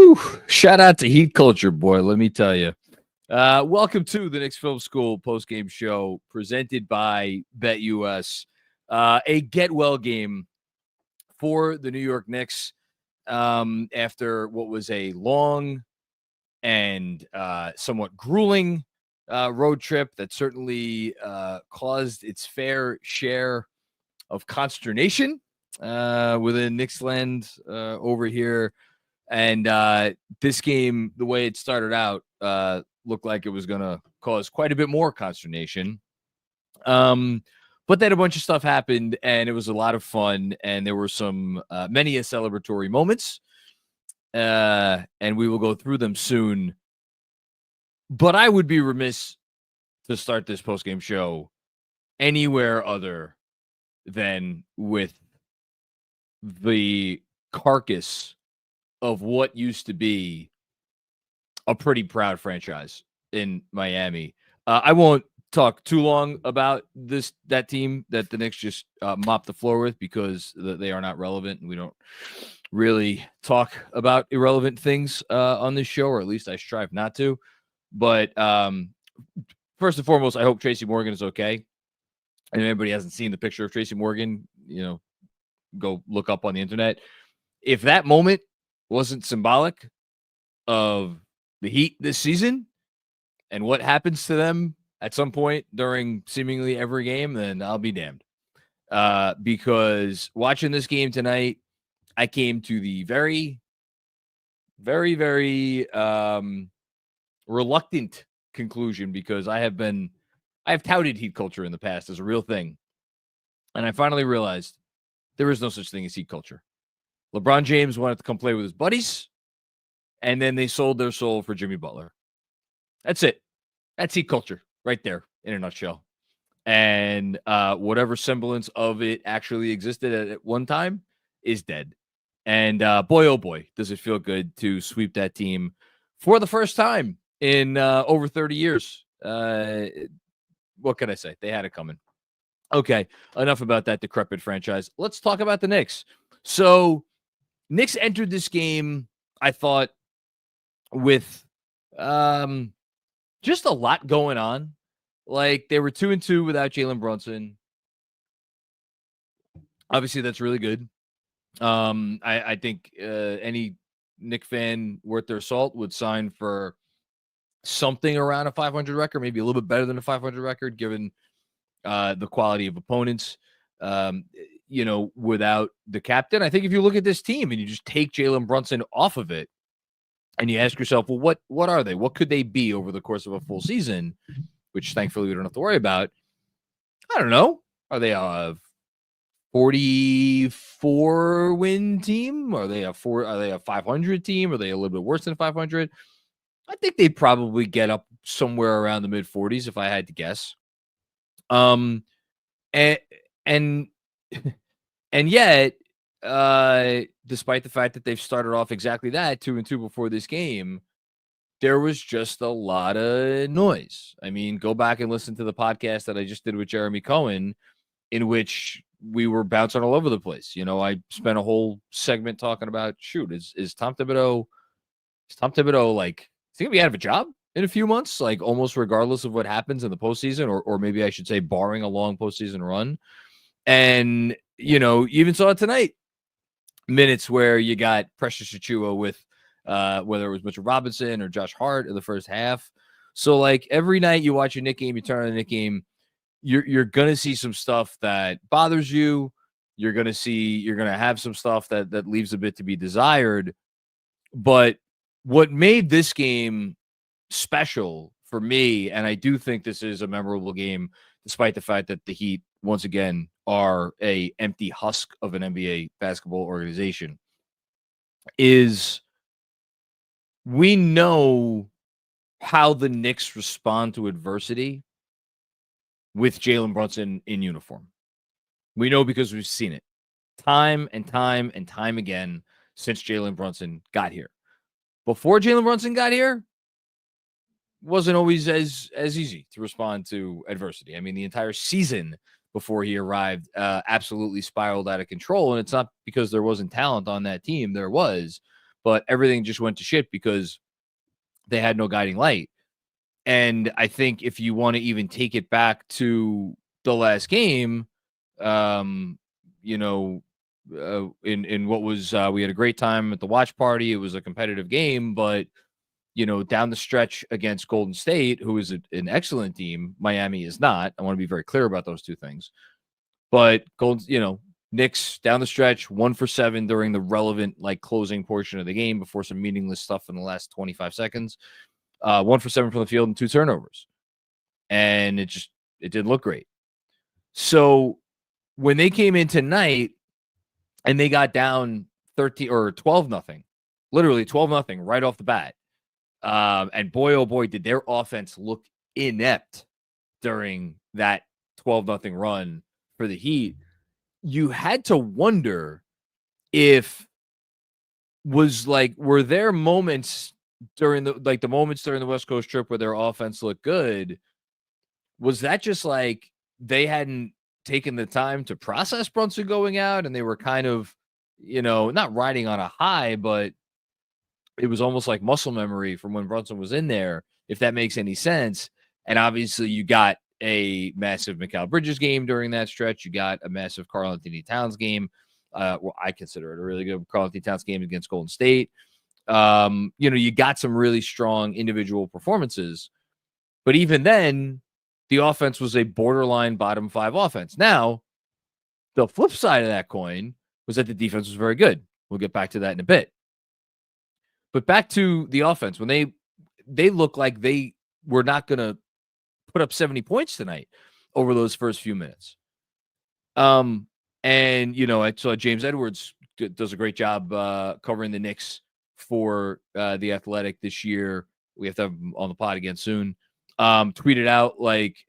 Whew. Shout out to Heat Culture, boy. Let me tell you. Welcome to the Knicks Film School Postgame Show presented by BetUS. A get-well game for the New York Knicks after what was a long and somewhat grueling road trip that certainly caused its fair share of consternation within Knicks land over here. And this game, the way it started out, looked like it was going to cause quite a bit more consternation. But then a bunch of stuff happened, and it was a lot of fun, and there were some many celebratory moments, and we will go through them soon. But I would be remiss to start this postgame show anywhere other than with the carcass of what used to be a pretty proud franchise in Miami. I won't talk too long about that team that the Knicks just mopped the floor with, because they are not relevant, and we don't really talk about irrelevant things on this show, or at least I strive not to. But first and foremost, I hope Tracy Morgan is okay. And if anybody hasn't seen the picture of Tracy Morgan, go look up on the internet. If that moment wasn't symbolic of the Heat this season and what happens to them at some point during seemingly every game, then I'll be damned. Because watching this game tonight, I came to the very, very, very reluctant conclusion, because I have touted Heat culture in the past as a real thing. And I finally realized there is no such thing as Heat culture. LeBron James wanted to come play with his buddies, and then they sold their soul for Jimmy Butler. That's it. That's Heat culture right there in a nutshell. And whatever semblance of it actually existed at one time is dead. And boy, oh boy, does it feel good to sweep that team for the first time in over 30 years. What can I say? They had it coming. Okay, enough about that decrepit franchise. Let's talk about the Knicks. So Knicks entered this game, I thought, with just a lot going on. Like, they were 2-2 without Jalen Brunson. Obviously, that's really good. I think any Knick fan worth their salt would sign for something around a 500 record, maybe a little bit better than a 500 record, given the quality of opponents. Without the captain. I think if you look at this team and you just take Jalen Brunson off of it and you ask yourself, well, what are they? What could they be over the course of a full season, which thankfully we don't have to worry about? I don't know. Are they a 44 win team? Are they a 500 team? Are they a little bit worse than 500? I think they'd probably get up somewhere around the mid 40s if I had to guess. And yet, despite the fact that they've started off exactly that, 2-2 before this game, there was just a lot of noise. I mean, go back and listen to the podcast that I just did with Jeremy Cohen, in which we were bouncing all over the place. I spent a whole segment talking about, is Tom Thibodeau like, is he gonna be out of a job in a few months, like almost regardless of what happens in the postseason, or maybe I should say barring a long postseason run. And, you even saw it tonight. Minutes where you got Precious Achiuwa with whether it was Mitchell Robinson or Josh Hart in the first half. So, like, every night you watch a Knick game, you turn on a Knick game, you're going to see some stuff that bothers you. You're going to have some stuff that leaves a bit to be desired. But what made this game special for me, and I do think this is a memorable game, despite the fact that the Heat, once again, are a empty husk of an NBA basketball organization, is we know how the Knicks respond to adversity with Jalen Brunson in uniform. We know because we've seen it time and time and time again since Jalen Brunson got here. Before Jalen Brunson got here, wasn't always as easy to respond to adversity. I mean, the entire season before he arrived absolutely spiraled out of control. And it's not because there wasn't talent on that team. There was. but everything just went to shit because they had no guiding light. And I think if you want to even take it back to the last game, you know, in what was we had a great time at the watch party. It was a competitive game, but you know, down the stretch against Golden State, who is an excellent team, Miami is not. I want to be very clear about those two things. But Knicks down the stretch, 1 for 7 during the relevant closing portion of the game before some meaningless stuff in the last 25 seconds. 1 for 7 from the field and 2 turnovers. And it didn't look great. So when they came in tonight and they got down 13 or 12-0, literally 12-0 right off the bat. And boy, oh boy, did their offense look inept during that 12-0 run for the Heat. You had to wonder were there moments during the moments during the West Coast trip where their offense looked good? Was that just they hadn't taken the time to process Brunson going out and they were kind of, not riding on a high, but it was almost like muscle memory from when Brunson was in there, if that makes any sense. And obviously you got a massive Mikal Bridges game during that stretch. You got a massive Karl-Anthony Towns game. I consider it a really good Karl-Anthony Towns game against Golden State. You got some really strong individual performances, but even then the offense was a borderline bottom 5 offense. Now, the flip side of that coin was that the defense was very good. We'll get back to that in a bit. But back to the offense, when they look like they were not going to put up 70 points tonight over those first few minutes. And I saw James Edwards does a great job covering the Knicks for The Athletic this year. We have to have him on the pod again soon. Tweeted out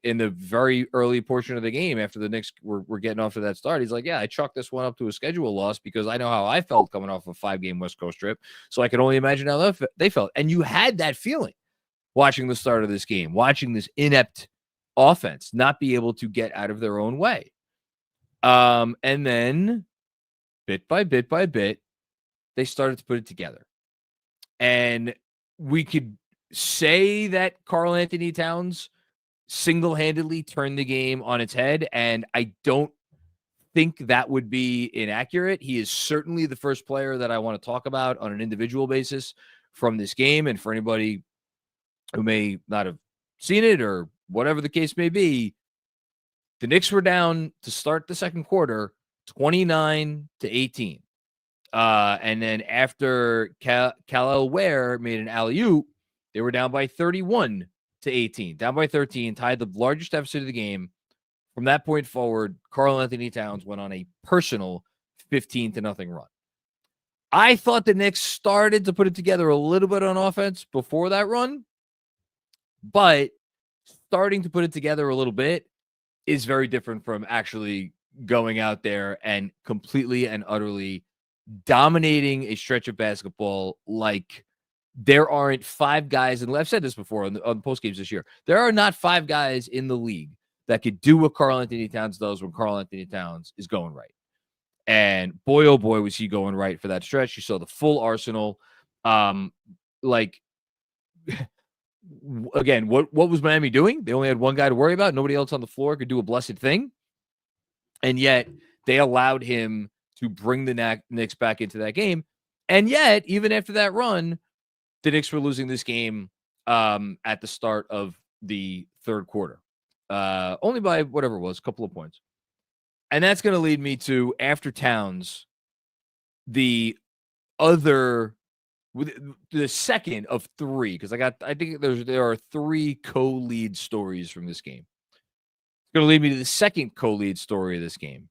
in the very early portion of the game after the Knicks were getting off to that start. He's like, yeah, I chalked this one up to a schedule loss because I know how I felt coming off a 5-game West Coast trip. So I could only imagine how they felt. And you had that feeling watching the start of this game, watching this inept offense not be able to get out of their own way. And then bit by bit by bit, they started to put it together. And we could say that Karl-Anthony Towns single-handedly turned the game on its head, and I don't think that would be inaccurate. He is certainly the first player that I want to talk about on an individual basis from this game, and for anybody who may not have seen it or whatever the case may be, the Knicks were down to start the second quarter 29-18. And then after Kal-El Ware made an alley-oop, they were down by 31-18, down by 13, tied the largest deficit of the game. From that point forward, Karl-Anthony Towns went on a personal 15-0 run. I thought the Knicks started to put it together a little bit on offense before that run, but starting to put it together a little bit is very different from actually going out there and completely and utterly dominating a stretch of basketball like there aren't 5 guys, and I've said this before on the post games this year, there are not 5 guys in the league that could do what Karl-Anthony Towns does when Karl-Anthony Towns is going right. And boy, oh boy, was he going right for that stretch. You saw the full arsenal. Again, what was Miami doing? They only had one guy to worry about. Nobody else on the floor could do a blessed thing. And yet they allowed him to bring the Knicks back into that game. And yet, even after that run, the Knicks were losing this game at the start of the third quarter. Only by whatever it was, a couple of points. And that's going to lead me to, after Towns, the second of 3, because I think there are 3 co-lead stories from this game. It's going to lead me to the second co-lead story of this game,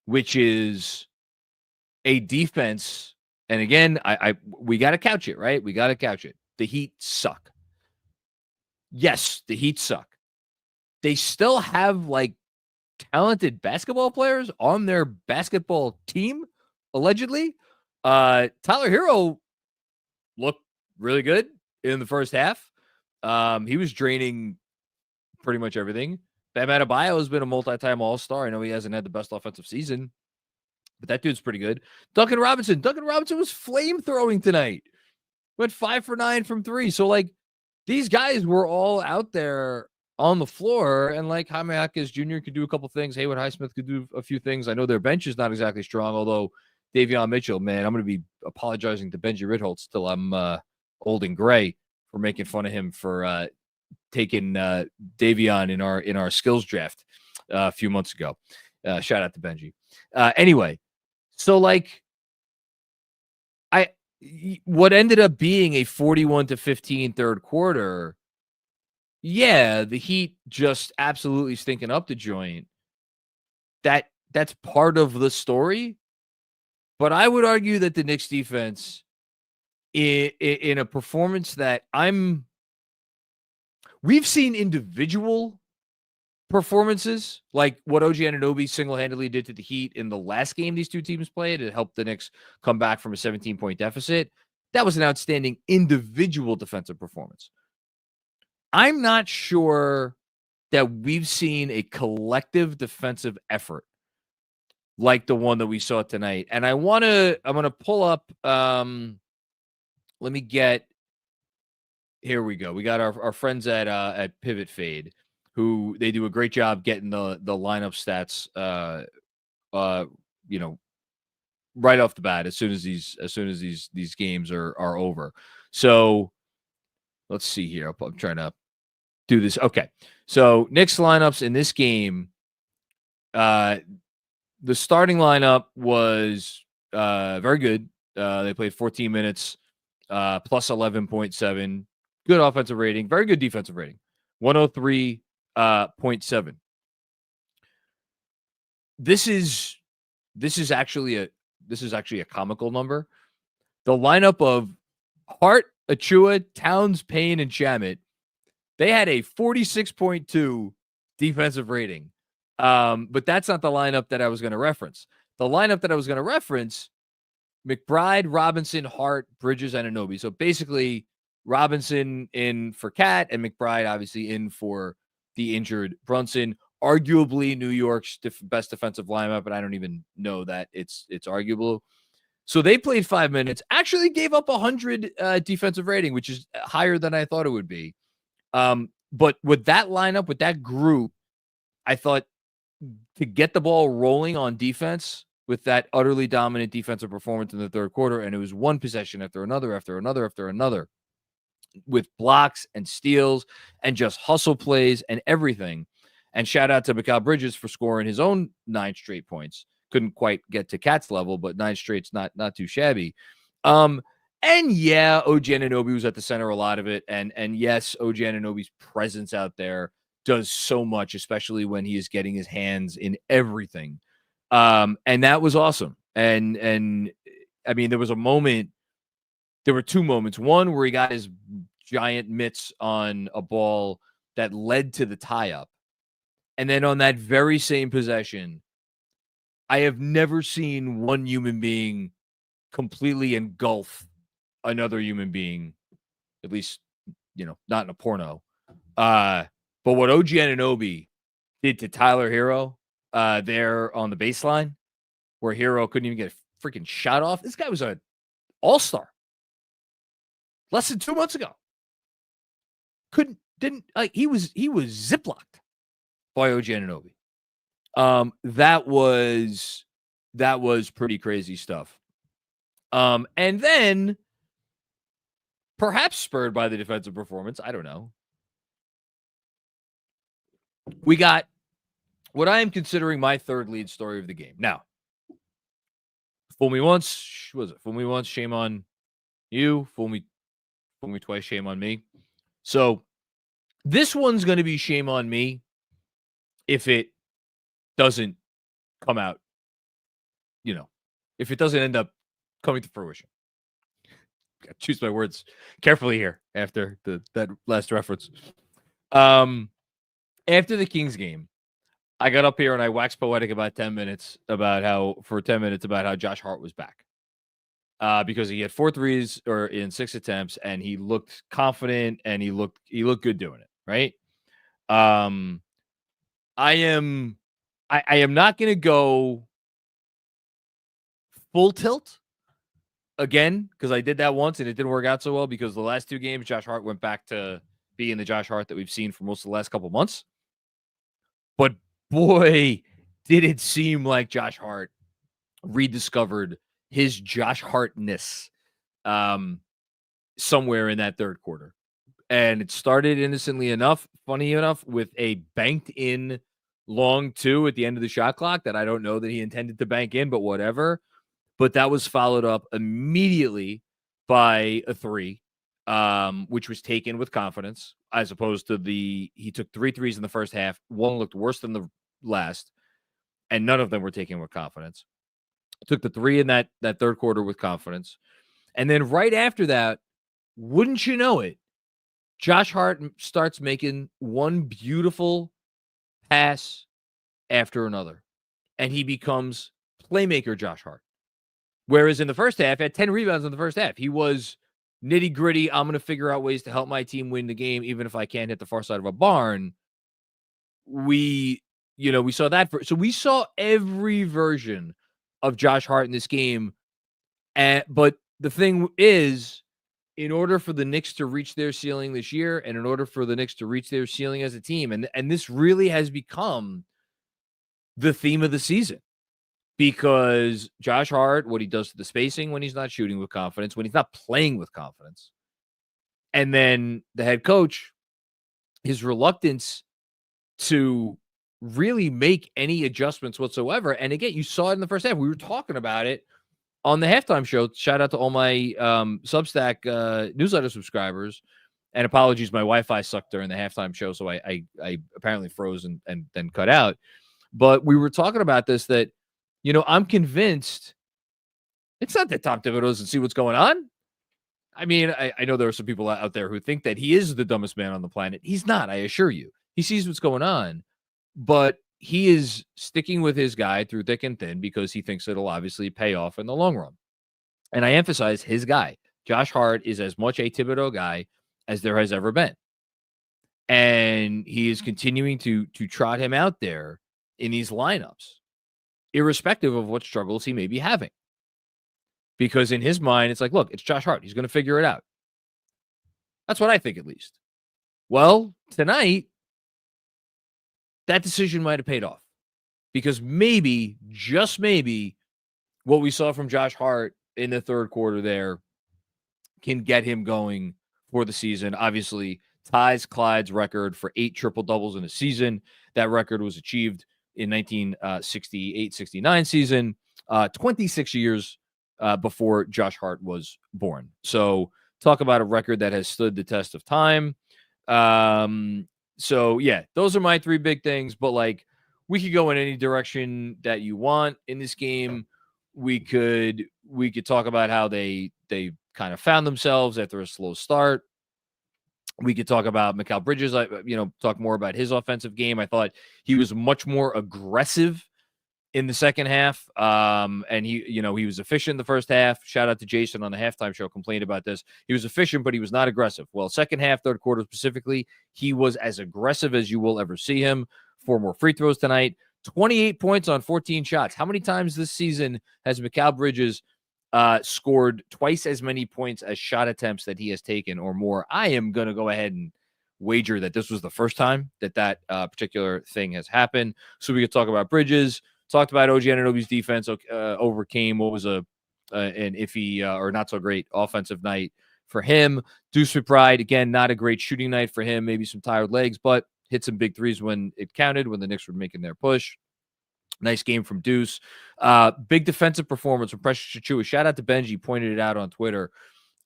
which is a defense. And again, we got to couch it, right? We got to couch it. The Heat suck. Yes, the Heat suck. They still have talented basketball players on their basketball team, allegedly. Tyler Hero looked really good in the first half. He was draining pretty much everything. Bam Adebayo has been a multi-time All-Star. I know he hasn't had the best offensive season, but that dude's pretty good. Duncan Robinson was flame throwing tonight. Went 5 for 9 from 3. So like these guys were all out there on the floor, and like Jaime Jaquez Jr. could do a couple things. Haywood Highsmith could do a few things. I know their bench is not exactly strong, although Davion Mitchell, man, I'm going to be apologizing to Benji Ritholtz till I'm old and gray for making fun of him for taking Davion in our skills draft a few months ago. Shout out to Benji. Anyway, so like what ended up being a 41-15 third quarter, yeah, the Heat just absolutely stinking up the joint. That's part of the story. But I would argue that the Knicks defense, in a performance that we've seen individual performances, like what OG Anunoby single-handedly did to the Heat in the last game these two teams played. It helped the Knicks come back from a 17-point deficit. That was an outstanding individual defensive performance. I'm not sure that we've seen a collective defensive effort like the one that we saw tonight. And I'm going to pull up, let me get, here we go. We got our friends at Pivot Fade, who they do a great job getting the lineup stats, right off the bat as soon as these games are over. So let's see here. I'm trying to do this. Okay. So Knicks lineups in this game, the starting lineup was very good. They played 14 minutes, plus 11.7. Good offensive rating, very good defensive rating, 103.7. This is actually a comical number. The lineup of Hart, Achua, Towns, Payne, and Shamet, they had a 46.2 defensive rating. But that's not the lineup that I was going to reference. The lineup that I was going to reference, McBride, Robinson, Hart, Bridges, and Anunoby. So basically, Robinson in for Cat and McBride obviously in for the injured Brunson. Arguably New York's best defensive lineup, but I don't even know that it's arguable. So they played 5 minutes, actually gave up 100 defensive rating, which is higher than I thought it would be. But with that lineup, with that group, I thought to get the ball rolling on defense with that utterly dominant defensive performance in the third quarter, and it was one possession after another, with blocks and steals and just hustle plays and everything. And shout out to Mikal Bridges for scoring his own 9 straight points. Couldn't quite get to Cat's level, but 9 straight's not too shabby. And yeah, OG Anunoby was at the center a lot of it. And yes, OG Anunoby's presence out there does so much, especially when he is getting his hands in everything. And that was awesome. And I mean, there were 2 moments. One where he got his giant mitts on a ball that led to the tie-up. And then on that very same possession, I have never seen one human being completely engulf another human being, at least, not in a porno. But what OG Anunoby did to Tyler Hero there on the baseline, where Hero couldn't even get a freaking shot off. This guy was an all-star less than 2 months ago. He was ziplocked by OG Anunoby. That was pretty crazy stuff. And then perhaps spurred by the defensive performance, I don't know, we got what I am considering my third lead story of the game. Now, fool me once, shame on you. Fool me twice, shame on me. So this one's going to be shame on me if it doesn't come out, if it doesn't end up coming to fruition. Gotta choose my words carefully here after that last reference. After the Kings game, I got up here and I waxed poetic about 10 minutes about how Josh Hart was back. Because he had 4 threes in 6 attempts, and he looked confident and he looked good doing it, right? I am not going to go full tilt again, because I did that once and it didn't work out so well because the last 2 games, Josh Hart went back to being the Josh Hart that we've seen for most of the last couple months. But boy, did it seem like Josh Hart rediscovered his Josh Hartness somewhere in that third quarter. And it started innocently enough, funny enough, with a banked in long 2 at the end of the shot clock that I don't know that he intended to bank in, but whatever. But that was followed up immediately by a 3, which was taken with confidence, as opposed to he took 3 threes in the first half. One looked worse than the last, and none of them were taken with confidence. Took the 3 in that third quarter with confidence. And then right after that, wouldn't you know it, Josh Hart starts making one beautiful pass after another, and he becomes playmaker Josh Hart. Whereas in the first half, had 10 rebounds in the first half. He was nitty gritty. I'm going to figure out ways to help my team win the game, even if I can't hit the far side of a barn. We saw that. So we saw every version of Josh Hart in this game. But the thing is, in order for the Knicks to reach their ceiling this year, and in order for the Knicks to reach their ceiling as a team, and this really has become the theme of the season. Because Josh Hart, what he does to the spacing when he's not shooting with confidence, when he's not playing with confidence. And then the head coach, his reluctance to really make any adjustments whatsoever. And again, you saw it in the first half. We were talking about it on the halftime show. Shout out to all my Substack newsletter subscribers. And apologies, my Wi-Fi sucked during the halftime show, so I apparently froze and then cut out. But we were talking about this, that I'm convinced it's not that Tom Thibodeau doesn't see what's going on. I mean, I know there are some people out there who think that he is the dumbest man on the planet. He's not, I assure you. He sees what's going on, but he is sticking with his guy through thick and thin because he thinks it'll obviously pay off in the long run. And I emphasize his guy. Josh Hart is as much a Thibodeau guy as there has ever been. And he is continuing to trot him out there in these lineups, irrespective of what struggles he may be having. Because in his mind, it's like, look, it's Josh Hart. He's going to figure it out. That's what I think, at least. Well, tonight, that decision might have paid off. Because maybe, just maybe, what we saw from Josh Hart in the third quarter there can get him going for the season. Obviously, ties Clyde's record for 8 triple-doubles in a season. That record was achieved in 1968-69 season, 26 years before Josh Hart was born. So talk about a record that has stood the test of time. So yeah, those are my 3 big things, but like, we could go in any direction that you want in this game. We could talk about how they kind of found themselves after a slow start. We could talk about Mikal Bridges, talk more about his offensive game. I thought he was much more aggressive in the second half. And he was efficient in the first half. Shout out to Jason on the halftime show, complained about this. He was efficient, but he was not aggressive. Well, second half, third quarter specifically, he was as aggressive as you will ever see him. 4 more free throws tonight, 28 points on 14 shots. How many times this season has Mikal Bridges scored twice as many points as shot attempts that he has taken or more? I am going to go ahead and wager that this was the first time that particular thing has happened. So we could talk about Bridges, talked about OG Anunoby's defense overcame what was an iffy or not so great offensive night for him. Deuce McBride, again, not a great shooting night for him, maybe some tired legs, but hit some big threes when it counted, when the Knicks were making their push. Nice game from Deuce. Big defensive performance from Precious Achiuwa. Shout out to Benji, pointed it out on Twitter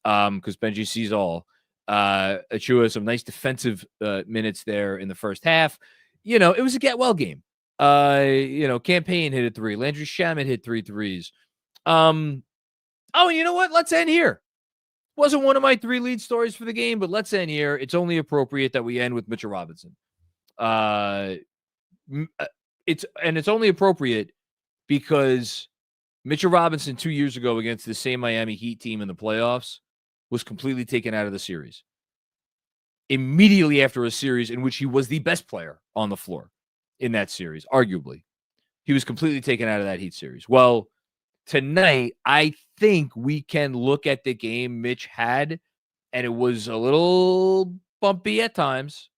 because Benji sees all. Achiuwa, some nice defensive minutes there in the first half. It was a get well game. Campaign hit a 3. Landry Shamet hit 3 threes. You know what? Let's end here. Wasn't one of my 3 lead stories for the game, but let's end here. It's only appropriate that we end with Mitchell Robinson. It's only appropriate because Mitchell Robinson 2 years ago against the same Miami Heat team in the playoffs was completely taken out of the series. Immediately after a series in which he was the best player on the floor in that series, arguably. He was completely taken out of that Heat series. Well, tonight, I think we can look at the game Mitch had, and it was a little bumpy at times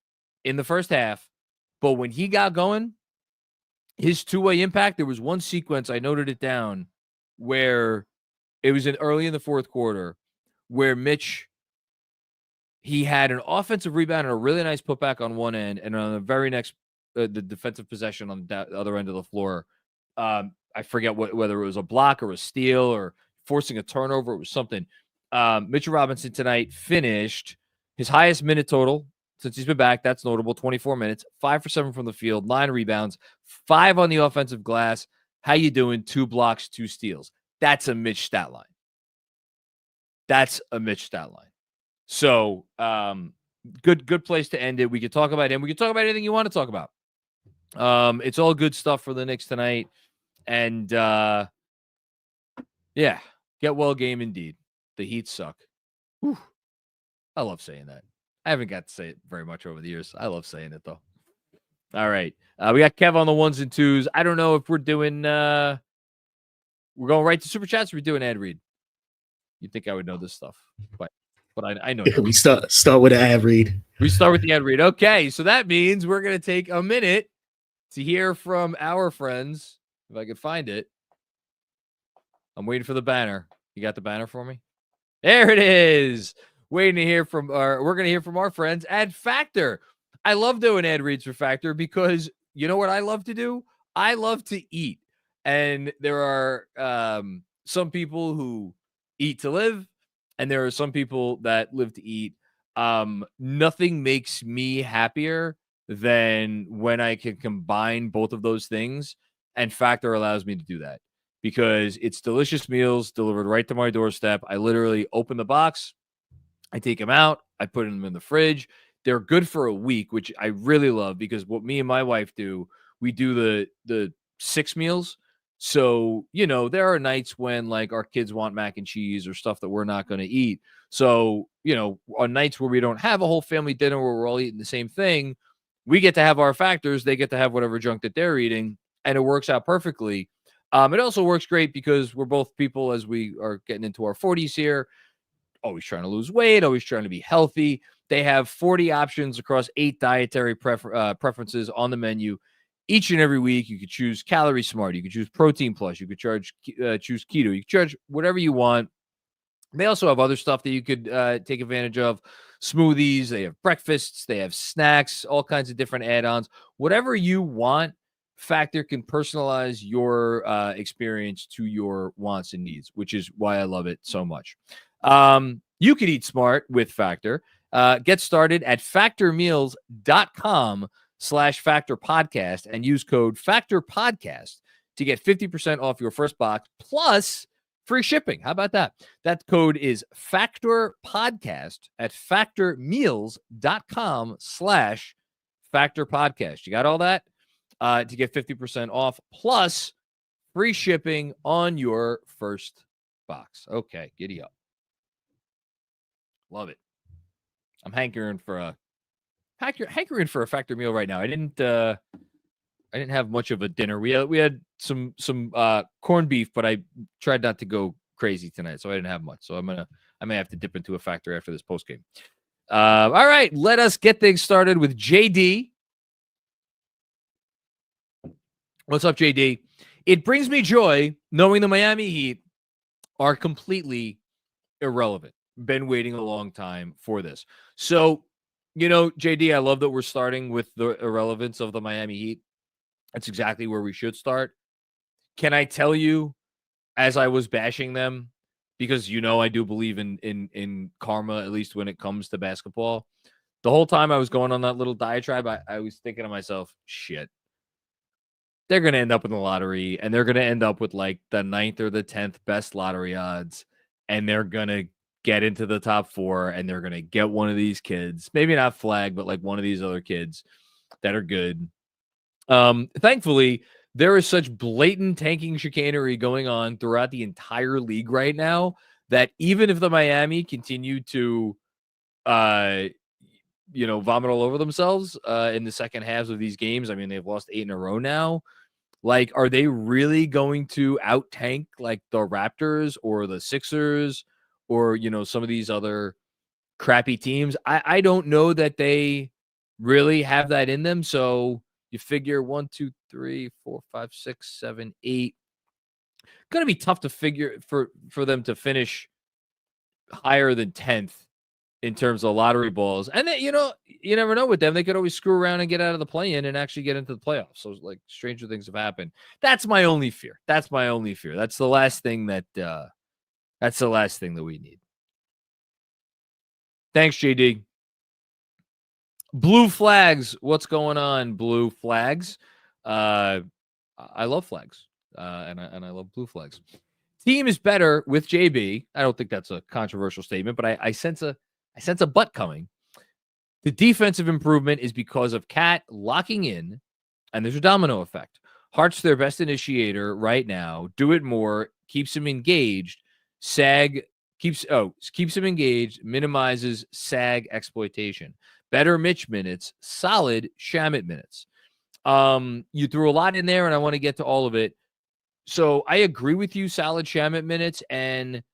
in the first half. But when he got going, his two-way impact, there was one sequence, I noted it down, where it was early in the fourth quarter, where Mitch, he had an offensive rebound and a really nice putback on one end, and on the very next, the defensive possession on the other end of the floor, I forget whether it was a block or a steal or forcing a turnover. It was something. Mitchell Robinson tonight finished his highest minute total since he's been back. That's notable. 24 minutes, 5 for 7 from the field, 9 rebounds, 5 on the offensive glass. How you doing? 2 blocks, 2 steals. That's a Mitch stat line. So good place to end it. We could talk about him. We could talk about anything you want to talk about. It's all good stuff for the Knicks tonight. And yeah, get well game indeed. The Heat suck. Whew. I love saying that. I haven't got to say it very much over the years. I love saying it though. All right. We got Kev on the 1s and 2s. I don't know if we're doing we're going right to super chats or we're doing ad read. You'd think I would know this stuff, but I know. We start with an ad read. We start with the ad read. Okay, so that means we're gonna take a minute to hear from our friends. If I could find it. I'm waiting for the banner. You got the banner for me? There it is. Waiting to hear from we're going to hear from our friends at Factor. I love doing ad reads for Factor because you know what I love to do? I love to eat. And there are some people who eat to live, and there are some people that live to eat. Nothing makes me happier than when I can combine both of those things. And Factor allows me to do that because it's delicious meals delivered right to my doorstep. I literally open the box, I take them out, I put them in the fridge. They're good for a week, which I really love because what me and my wife do, we do the 6 meals. So, you know, there are nights when like our kids want mac and cheese or stuff that we're not going to eat. So, you know, on nights where we don't have a whole family dinner where we're all eating the same thing, we get to have our Factors. They get to have whatever junk that they're eating. And it works out perfectly. It also works great because we're both people, as we are getting into our 40s here, always trying to lose weight, always trying to be healthy. They have 40 options across 8 dietary preferences on the menu. Each and every week, you could choose Calorie Smart. You could choose Protein Plus. You could choose Keto. You could charge whatever you want. They also have other stuff that you could take advantage of. Smoothies. They have breakfasts. They have snacks, all kinds of different add-ons. Whatever you want, Factor can personalize your experience to your wants and needs, which is why I love it so much. You can eat smart with Factor. Get started at factormeals.com/factorpodcast and use code factorpodcast to get 50% off your first box plus free shipping. How about that? That code is factorpodcast at factormeals.com/factorpodcast. You got all that? To get 50% off plus free shipping on your first box. Okay, giddy up. Love it. I'm hankering for a Factor meal right now. I didn't have much of a dinner. We had some corned beef, but I tried not to go crazy tonight, so I didn't have much. So I may have to dip into a Factor after this post game. All right, let us get things started with JD. What's up, JD? It brings me joy knowing the Miami Heat are completely irrelevant. Been waiting a long time for this. So, you know, JD, I love that we're starting with the irrelevance of the Miami Heat. That's exactly where we should start. Can I tell you, as I was bashing them, because you know I do believe in karma, at least when it comes to basketball, the whole time I was going on that little diatribe, I was thinking to myself, shit. They're going to end up in the lottery, and they're going to end up with like the 9th or the 10th best lottery odds, and they're going to get into the top 4, and they're going to get one of these kids, maybe not Flag, but like one of these other kids that are good. Thankfully, there is such blatant tanking chicanery going on throughout the entire league right now that even if the Miami continue to, vomit all over themselves in the second halves of these games, I mean, they've lost 8 in a row now. Like, are they really going to out-tank like the Raptors or the Sixers or, some of these other crappy teams? I don't know that they really have that in them. So you figure 1, 2, 3, 4, 5, 6, 7, 8. Going to be tough to figure for them to finish higher than 10th in terms of lottery balls. And then, you never know with them. They could always screw around and get out of the play-in and actually get into the playoffs. So like stranger things have happened. That's my only fear. That's the last thing that we need. Thanks, JD. Blue flags. What's going on, blue flags? I love flags. And I love blue flags. Team is better with JB. I don't think that's a controversial statement, but I sense a butt coming. The defensive improvement is because of Cat locking in, and there's a domino effect. Hart's their best initiator right now. Do it more, keeps him engaged. Keeps him engaged, minimizes sag exploitation. Better Mitch minutes, solid Shamet minutes. You threw a lot in there, and I want to get to all of it. So I agree with you, solid Shamet minutes, and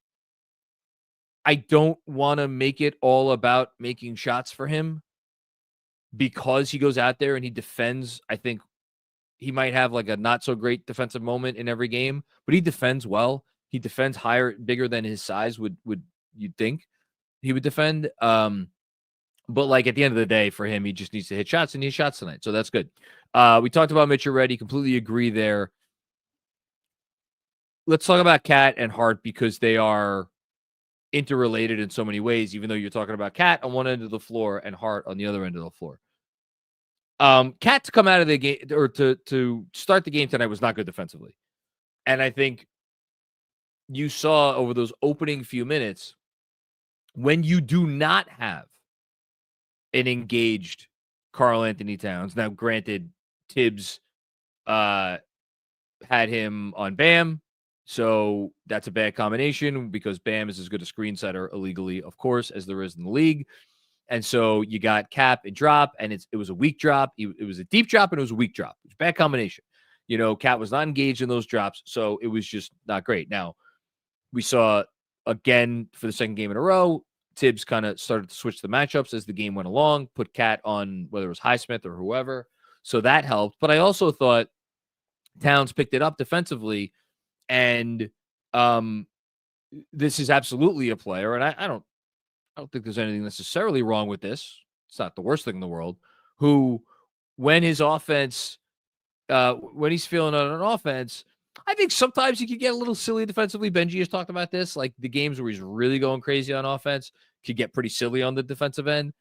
I don't want to make it all about making shots for him because he goes out there and he defends. I think he might have like a not so great defensive moment in every game, but he defends well. He defends higher, bigger than his size would you'd think he would defend. But like at the end of the day, for him, he just needs to hit shots, and he hit shots tonight, so that's good. We talked about Mitch already. Completely agree there. Let's talk about Cat and Hart because they are interrelated in so many ways, even though you're talking about Cat on one end of the floor and Hart on the other end of the floor. Cat to come out of the game or to start the game tonight was not good defensively. And I think you saw over those opening few minutes when you do not have an engaged Karl-Anthony Towns. Now, granted, Tibbs had him on Bam. So that's a bad combination because Bam is as good a screen setter illegally, of course, as there is in the league. And so you got Cap and drop, and it was a weak drop. It was a deep drop, and it was a weak drop. It was a bad combination. Cap was not engaged in those drops, so it was just not great. Now, we saw, again, for the second game in a row, Tibbs kind of started to switch the matchups as the game went along, put Cat on whether it was Highsmith or whoever. So that helped. But I also thought Towns picked it up defensively. And this is absolutely a player, and I don't think there's anything necessarily wrong with this. It's not the worst thing in the world. Who, when his offense, when he's feeling on an offense, I think sometimes he could get a little silly defensively. Benji has talked about this, like the games where he's really going crazy on offense could get pretty silly on the defensive end.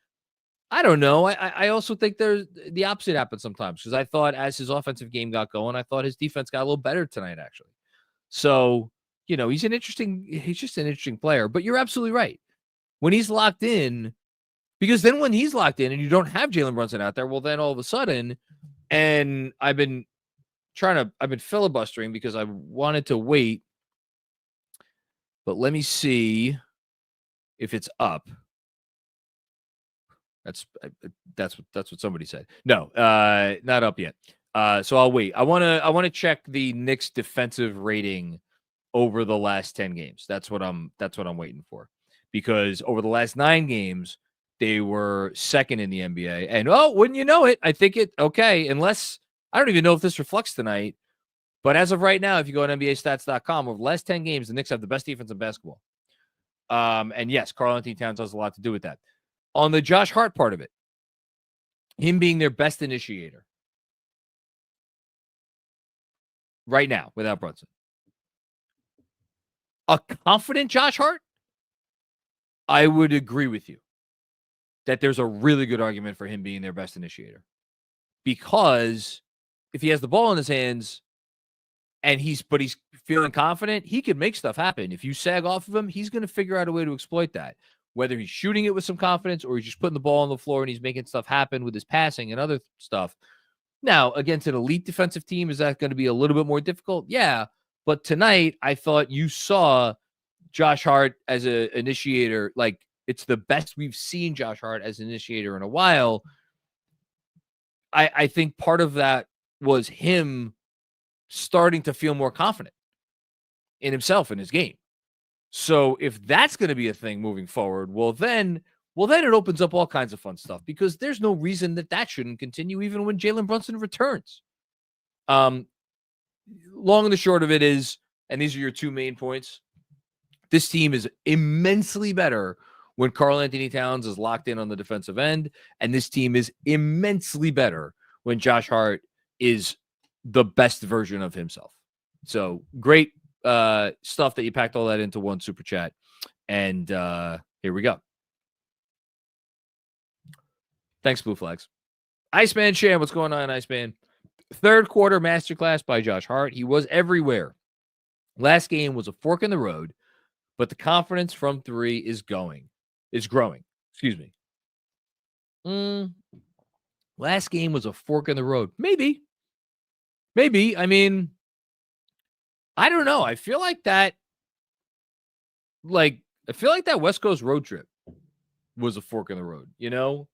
I don't know. I also think there's the opposite happens sometimes because I thought as his offensive game got going, I thought his defense got a little better tonight, actually. So, he's just an interesting player, but you're absolutely right. When he's locked in, because then when he's locked in and you don't have Jalen Brunson out there, well, then all of a sudden, and I've been filibustering because I wanted to wait, but let me see if it's up. That's what somebody said. No, not up yet. So I'll wait. I want to check the Knicks defensive rating over the last 10 games. That's what I'm waiting for. Because over the last 9 games, they were second in the NBA. And wouldn't you know it? I think unless I don't even know if this reflects tonight. But as of right now, if you go on NBAstats.com, over the last 10 games, the Knicks have the best defense in basketball. And yes, Karl-Anthony Towns has a lot to do with that. On the Josh Hart part of it, him being their best initiator right now without Brunson. A confident Josh Hart, I would agree with you that there's a really good argument for him being their best initiator. Because if he has the ball in his hands and he's feeling confident, he can make stuff happen. If you sag off of him, he's going to figure out a way to exploit that. Whether he's shooting it with some confidence or he's just putting the ball on the floor and he's making stuff happen with his passing and other stuff. Now, against an elite defensive team, is that going to be a little bit more difficult? Yeah. But tonight, I thought you saw Josh Hart as an initiator. Like, it's the best we've seen Josh Hart as an initiator in a while. I think part of that was him starting to feel more confident in himself and his game. So if that's going to be a thing moving forward, well then it opens up all kinds of fun stuff, because there's no reason that shouldn't continue even when Jalen Brunson returns. Long and the short of it is, and these are your two main points, this team is immensely better when Karl-Anthony Towns is locked in on the defensive end, and this team is immensely better when Josh Hart is the best version of himself. So great stuff that you packed all that into one super chat. And here we go. Thanks, Blue Flags. Iceman Sham, what's going on, Iceman? Third quarter masterclass by Josh Hart. He was everywhere. Last game was a fork in the road, but the confidence from three is growing. Excuse me. Last game was a fork in the road. Maybe. I mean, I don't know. I feel like that West Coast road trip was a fork in the road, you know?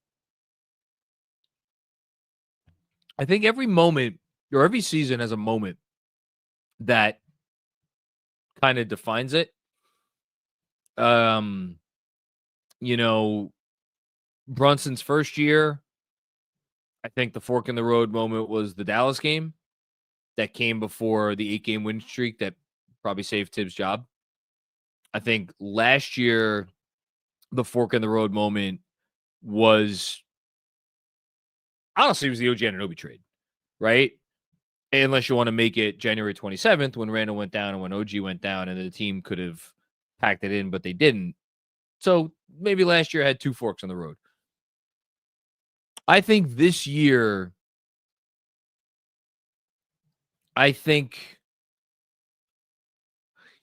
I think every moment or every season has a moment that kind of defines it. Brunson's first year, I think the fork in the road moment was the Dallas game that came before the 8-game win streak that probably saved Tibbs' job. I think last year, the fork in the road moment was, honestly, it was the OG Anunoby trade, right? Unless you want to make it January 27th when Randall went down and when OG went down, and the team could have packed it in, but they didn't. So maybe last year had two forks in the road. I think this year,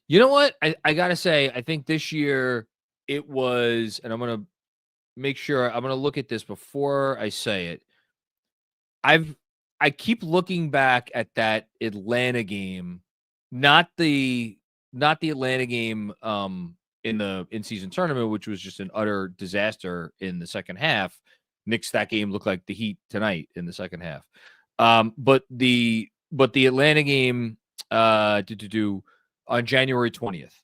you know what? I got to say, I think this year it was, and I'm going to make sure, I'm going to look at this before I say it. I keep looking back at that Atlanta game, not the Atlanta game in the in-season tournament, which was just an utter disaster in the second half. Knicks, that game looked like the Heat tonight in the second half. But the Atlanta game on January 20th,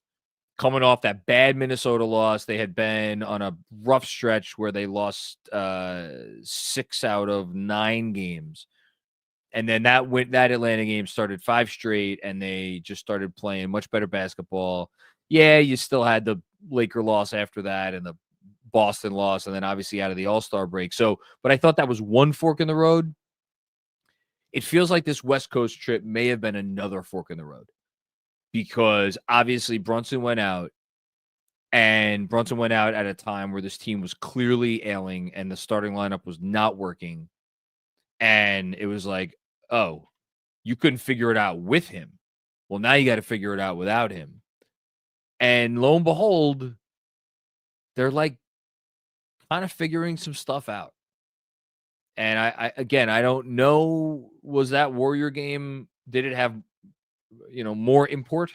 coming off that bad Minnesota loss. They had been on a rough stretch where they lost 6 out of 9 games. And then that Atlanta game started 5 straight, and they just started playing much better basketball. Yeah, you still had the Laker loss after that and the Boston loss, and then obviously out of the All-Star break. So, but I thought that was one fork in the road. It feels like this West Coast trip may have been another fork in the road, because obviously Brunson went out, and Brunson went out at a time where this team was clearly ailing and the starting lineup was not working. And it was like, oh, you couldn't figure it out with him. Well, now you got to figure it out without him. And lo and behold, they're like kind of figuring some stuff out. And I don't know, was that Warrior game, did it have, more import?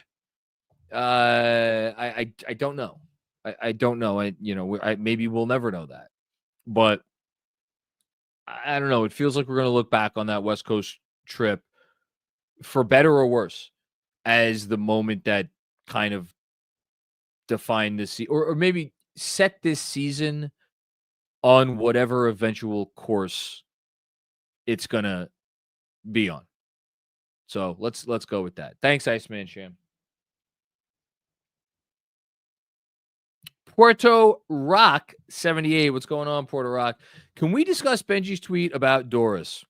I don't know. I don't know. Maybe we'll never know that. But I don't know. It feels like we're going to look back on that West Coast trip, for better or worse, as the moment that kind of defined this, or maybe set this season on whatever eventual course it's going to be on. So let's go with that. Thanks, Iceman Sham. Puerto Rock 78. What's going on, Puerto Rock? Can we discuss Benji's tweet about Doris?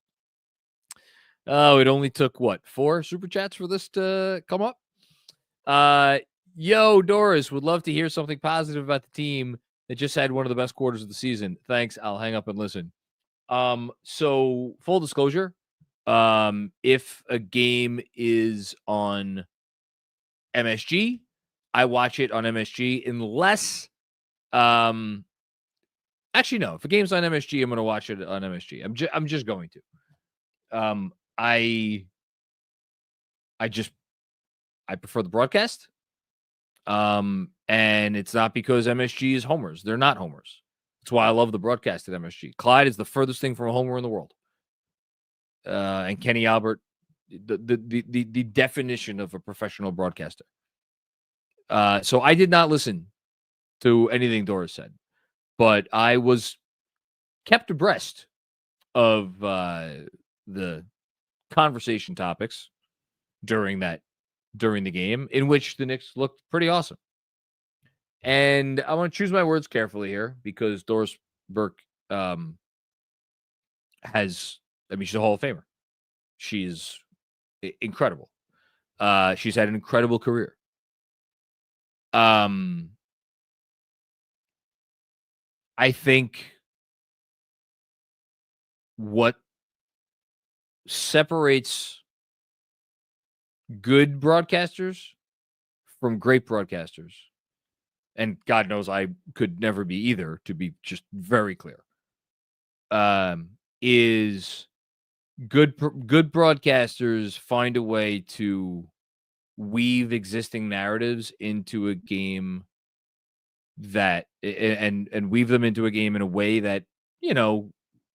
Oh, it only took 4 super chats for this to come up. Yo, Doris, would love to hear something positive about the team that just had one of the best quarters of the season. Thanks. I'll hang up and listen. So full disclosure, if a game is on MSG, I watch it on MSG unless actually no, if a game's on MSG, I'm going to watch it on MSG. I'm just going to. I prefer the broadcast. And it's not because MSG is homers. They're not homers. That's why I love the broadcast at MSG. Clyde is the furthest thing from a homer in the world. And Kenny Albert the definition of a professional broadcaster. So I did not listen to anything Doris said, but I was kept abreast of the conversation topics during the game, in which the Knicks looked pretty awesome. And I want to choose my words carefully here because Doris Burke she's a Hall of Famer. She's incredible. She's had an incredible career. I think what separates good broadcasters from great broadcasters, and God knows I could never be either, to be just very clear, is good broadcasters find a way to weave existing narratives into a game that and weave them into a game in a way that,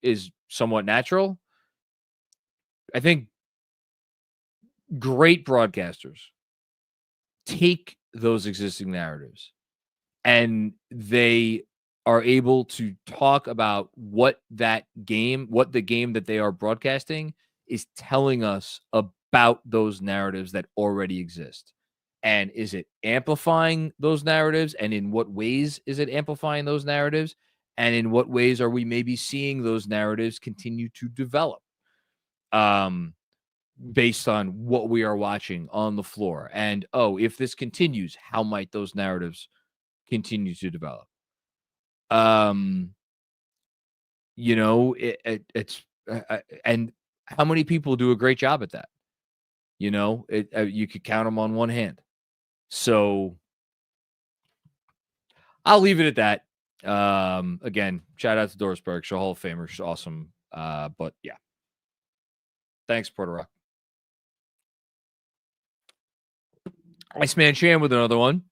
is somewhat natural. I think great broadcasters take those existing narratives and they are able to talk about what the game that they are broadcasting is telling us about those narratives that already exist. And is it amplifying those narratives? And in what ways is it amplifying those narratives? And in what ways are we maybe seeing those narratives continue to develop based on what we are watching on the floor? And, if this continues, how might those narratives continue to develop? It's and how many people do a great job at that? You could count them on one hand. So I'll leave it at that. Again, shout out to Doris Burke, she's a Hall of Famer. She's awesome. But yeah. Thanks, Puerto Rico. Iceman Chan with another one.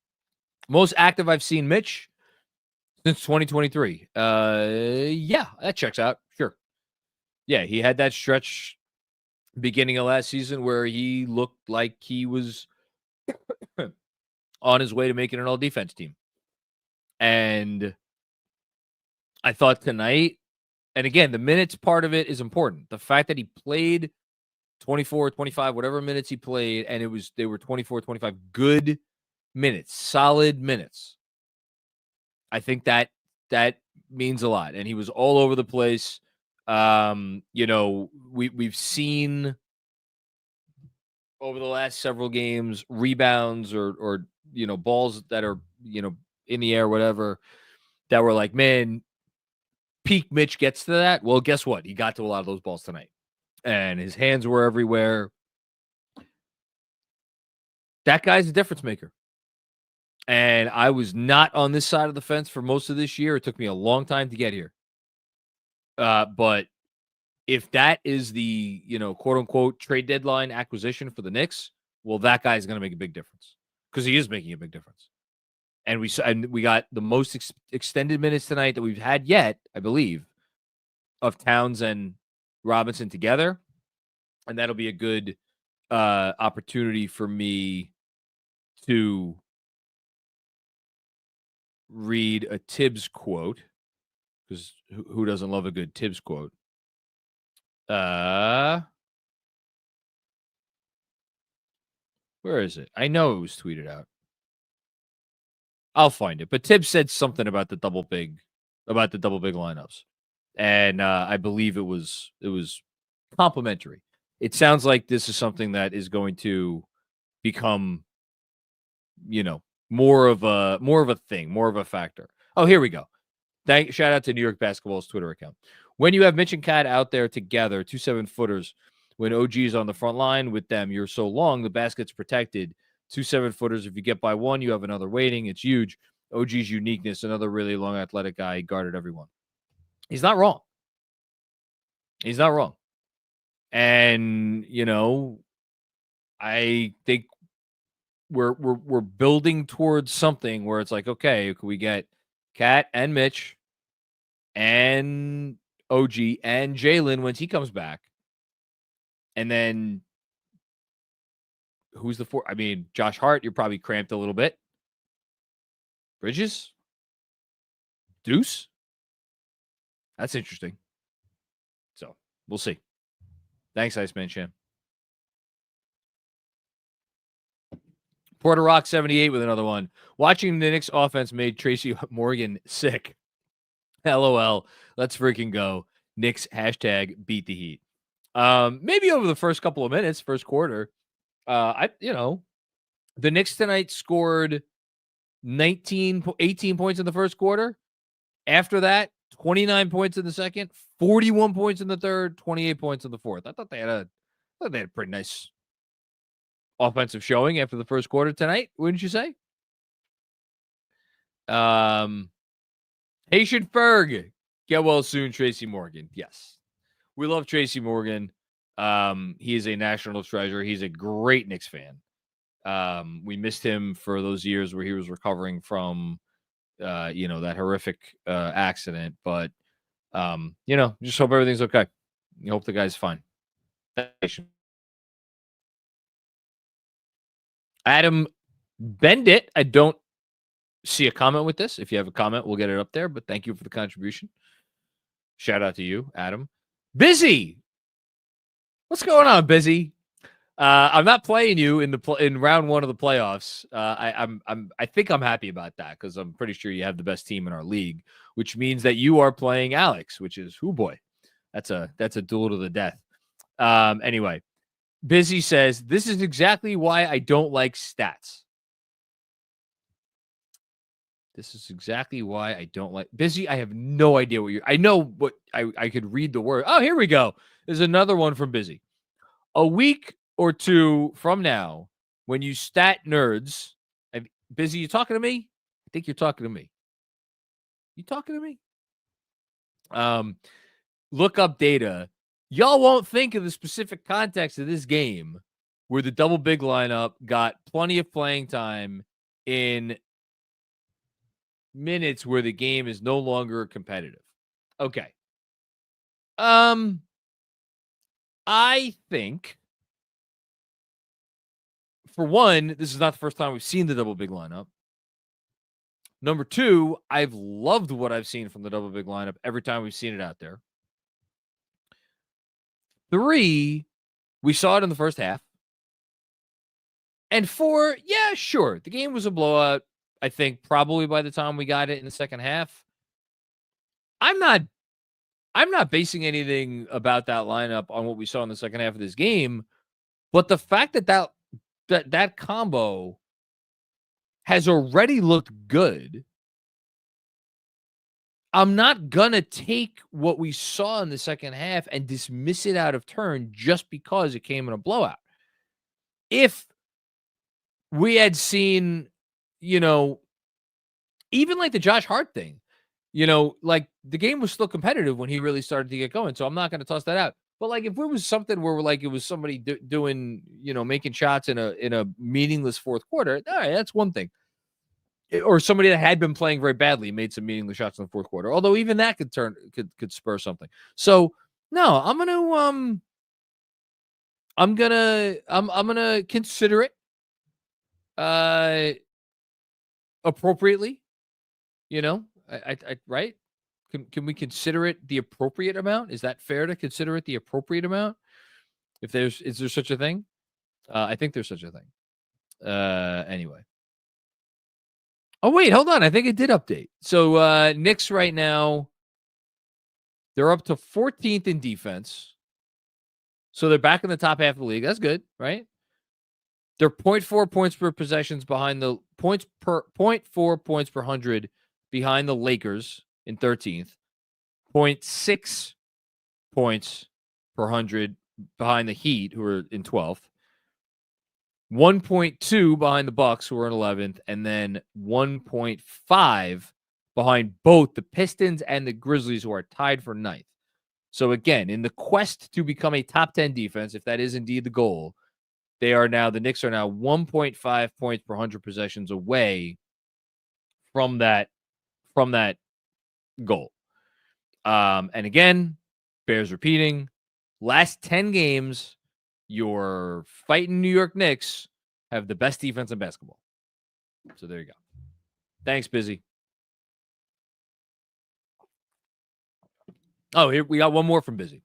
Most active I've seen Mitch since 2023. Yeah, that checks out. Sure. Yeah, he had that stretch beginning of last season where he looked like he was on his way to making an all-defense team. And I thought tonight, and again, the minutes part of it is important. The fact that he played 24, 25, whatever minutes he played, and they were 24, 25 good minutes, solid minutes. I think that means a lot. And he was all over the place. We've seen over the last several games rebounds or balls that are, in the air, whatever, that were like, man, peak Mitch gets to that. Well, guess what? He got to a lot of those balls tonight. And his hands were everywhere. That guy's a difference maker. And I was not on this side of the fence for most of this year. It took me a long time to get here. But if that is the, quote unquote trade deadline acquisition for the Knicks, well, that guy's going to make a big difference because he is making a big difference. And we got the most extended minutes tonight that we've had yet, I believe, of Towns and Robinson together. And that'll be a good opportunity for me to read a Tibbs quote, because who doesn't love a good Tibbs quote? Where is it? I know it was tweeted out. I'll find it. But Tibbs said something about the double big lineups. And I believe it was complimentary. It sounds like this is something that is going to become, more of a thing, more of a factor. Oh, here we go. Shout out to New York Basketball's Twitter account. When you have Mitch and Cat out there together, 2 7-footers, when OG is on the front line with them, you're so long, the basket's protected. 2 7-footers, if you get by one, you have another waiting. It's huge. OG's uniqueness, another really long athletic guy. He guarded everyone. He's not wrong. He's not wrong. And, I think we're building towards something where it's like, okay, can we get Cat and Mitch and OG and Jalen once he comes back? And then who's the four? I mean, Josh Hart, you're probably cramped a little bit. Bridges? Deuce? That's interesting. So we'll see. Thanks, Iceman Chan. Porter Rock 78 with another one. Watching the Knicks offense made Tracy Morgan sick. LOL. Let's freaking go. Knicks hashtag beat the Heat. Maybe over the first couple of minutes, first quarter. The Knicks tonight scored 18 points in the first quarter. After that, 29 points in the second, 41 points in the third, 28 points in the fourth. I thought they had a pretty nice offensive showing after the first quarter tonight, wouldn't you say? Haitian Ferg, get well soon, Tracy Morgan. Yes, we love Tracy Morgan. He is a national treasure. He's a great Knicks fan. We missed him for those years where he was recovering from, that horrific accident. But, just hope everything's okay. You hope the guy's fine. Adam Bendit, I don't see a comment with this. If you have a comment, we'll get it up there. But thank you for the contribution. Shout out to you, Adam. Busy. What's going on, Busy? I'm not playing you in round one of the playoffs. I think I'm happy about that because I'm pretty sure you have the best team in our league, which means that you are playing Alex, which is boy, that's a duel to the death. Anyway, Busy says this is exactly why I don't like stats. This is exactly why I don't like Busy. I have no idea what I know what I could read the word. Oh, here we go. There's another one from Busy. A week or two from now, when you stat nerds, Busy, you talking to me? I think you're talking to me. You talking to me? Look up data. Y'all won't think of the specific context of this game where the double big lineup got plenty of playing time in minutes where the game is no longer competitive. Okay. I think, for one, this is not the first time we've seen the double big lineup. Number two, I've loved what I've seen from the double big lineup every time we've seen it out there. Three, we saw it in the first half. And four, yeah, sure. The game was a blowout, I think, probably by the time we got it in the second half. I'm not basing anything about that lineup on what we saw in the second half of this game, but the fact that combo has already looked good, I'm not going to take what we saw in the second half and dismiss it out of turn just because it came in a blowout. If we had seen, even like the Josh Hart thing, like the game was still competitive when he really started to get going. So I'm not going to toss that out. But like, if it was something where like it was somebody doing, making shots in a meaningless fourth quarter, all right, that's one thing. Or somebody that had been playing very badly made some meaningless shots in the fourth quarter. Although even that could spur something. So no, I'm gonna consider it appropriately. Right? Can we consider it the appropriate amount? Is that fair to consider it the appropriate amount? Is there such a thing? I think there's such a thing. Anyway. Oh, wait, hold on. I think it did update. So Knicks right now, they're up to 14th in defense. So they're back in the top half of the league. That's good, right? They're 0.4 points per possessions behind the 0.4 points per 100 behind the Lakers in 13th. 0.6 points per 100 behind the Heat, who are in 12th. 1.2 behind the Bucks, who are in 11th, and then 1.5 behind both the Pistons and the Grizzlies, who are tied for 9th. So again, in the quest to become a top 10 defense, if that is indeed the goal, the Knicks are now 1.5 points per 100 possessions away from that goal. And again, bears repeating, last 10 games, you're fighting New York Knicks have the best defense in basketball. So there you go. Thanks, Busy. Oh, here we got one more from Busy.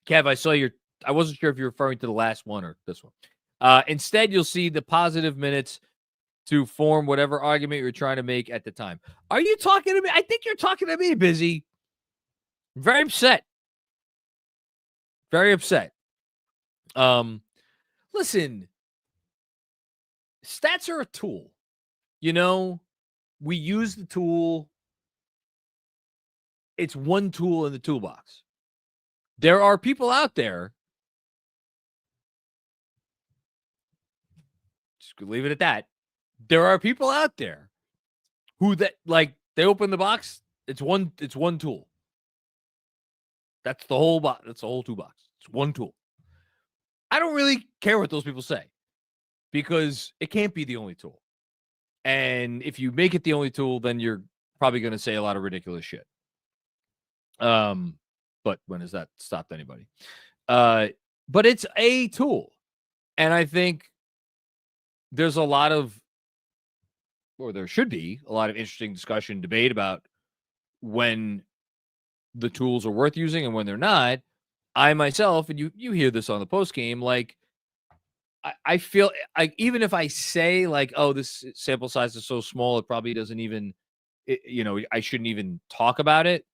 Kev, I saw I wasn't sure if you're referring to the last one or this one. Instead, you'll see the positive minutes to form whatever argument you're trying to make at the time. Are you talking to me? I think you're talking to me, Busy. Very upset. Very upset. Listen, stats are a tool. We use the tool. It's one tool in the toolbox. There are people out there. Just leave it at that. There are people out there who they open the box. It's one tool. That's the whole box. That's the whole toolbox. It's one tool. I don't really care what those people say because it can't be the only tool. And if you make it the only tool, then you're probably going to say a lot of ridiculous shit. But when has that stopped anybody? But it's a tool. And I think there's there should be a lot of interesting discussion, debate about when the tools are worth using and when they're not. I myself, and you hear this on the post game, I feel like even if I say oh, this sample size is so small, it probably doesn't even, I shouldn't even talk about it.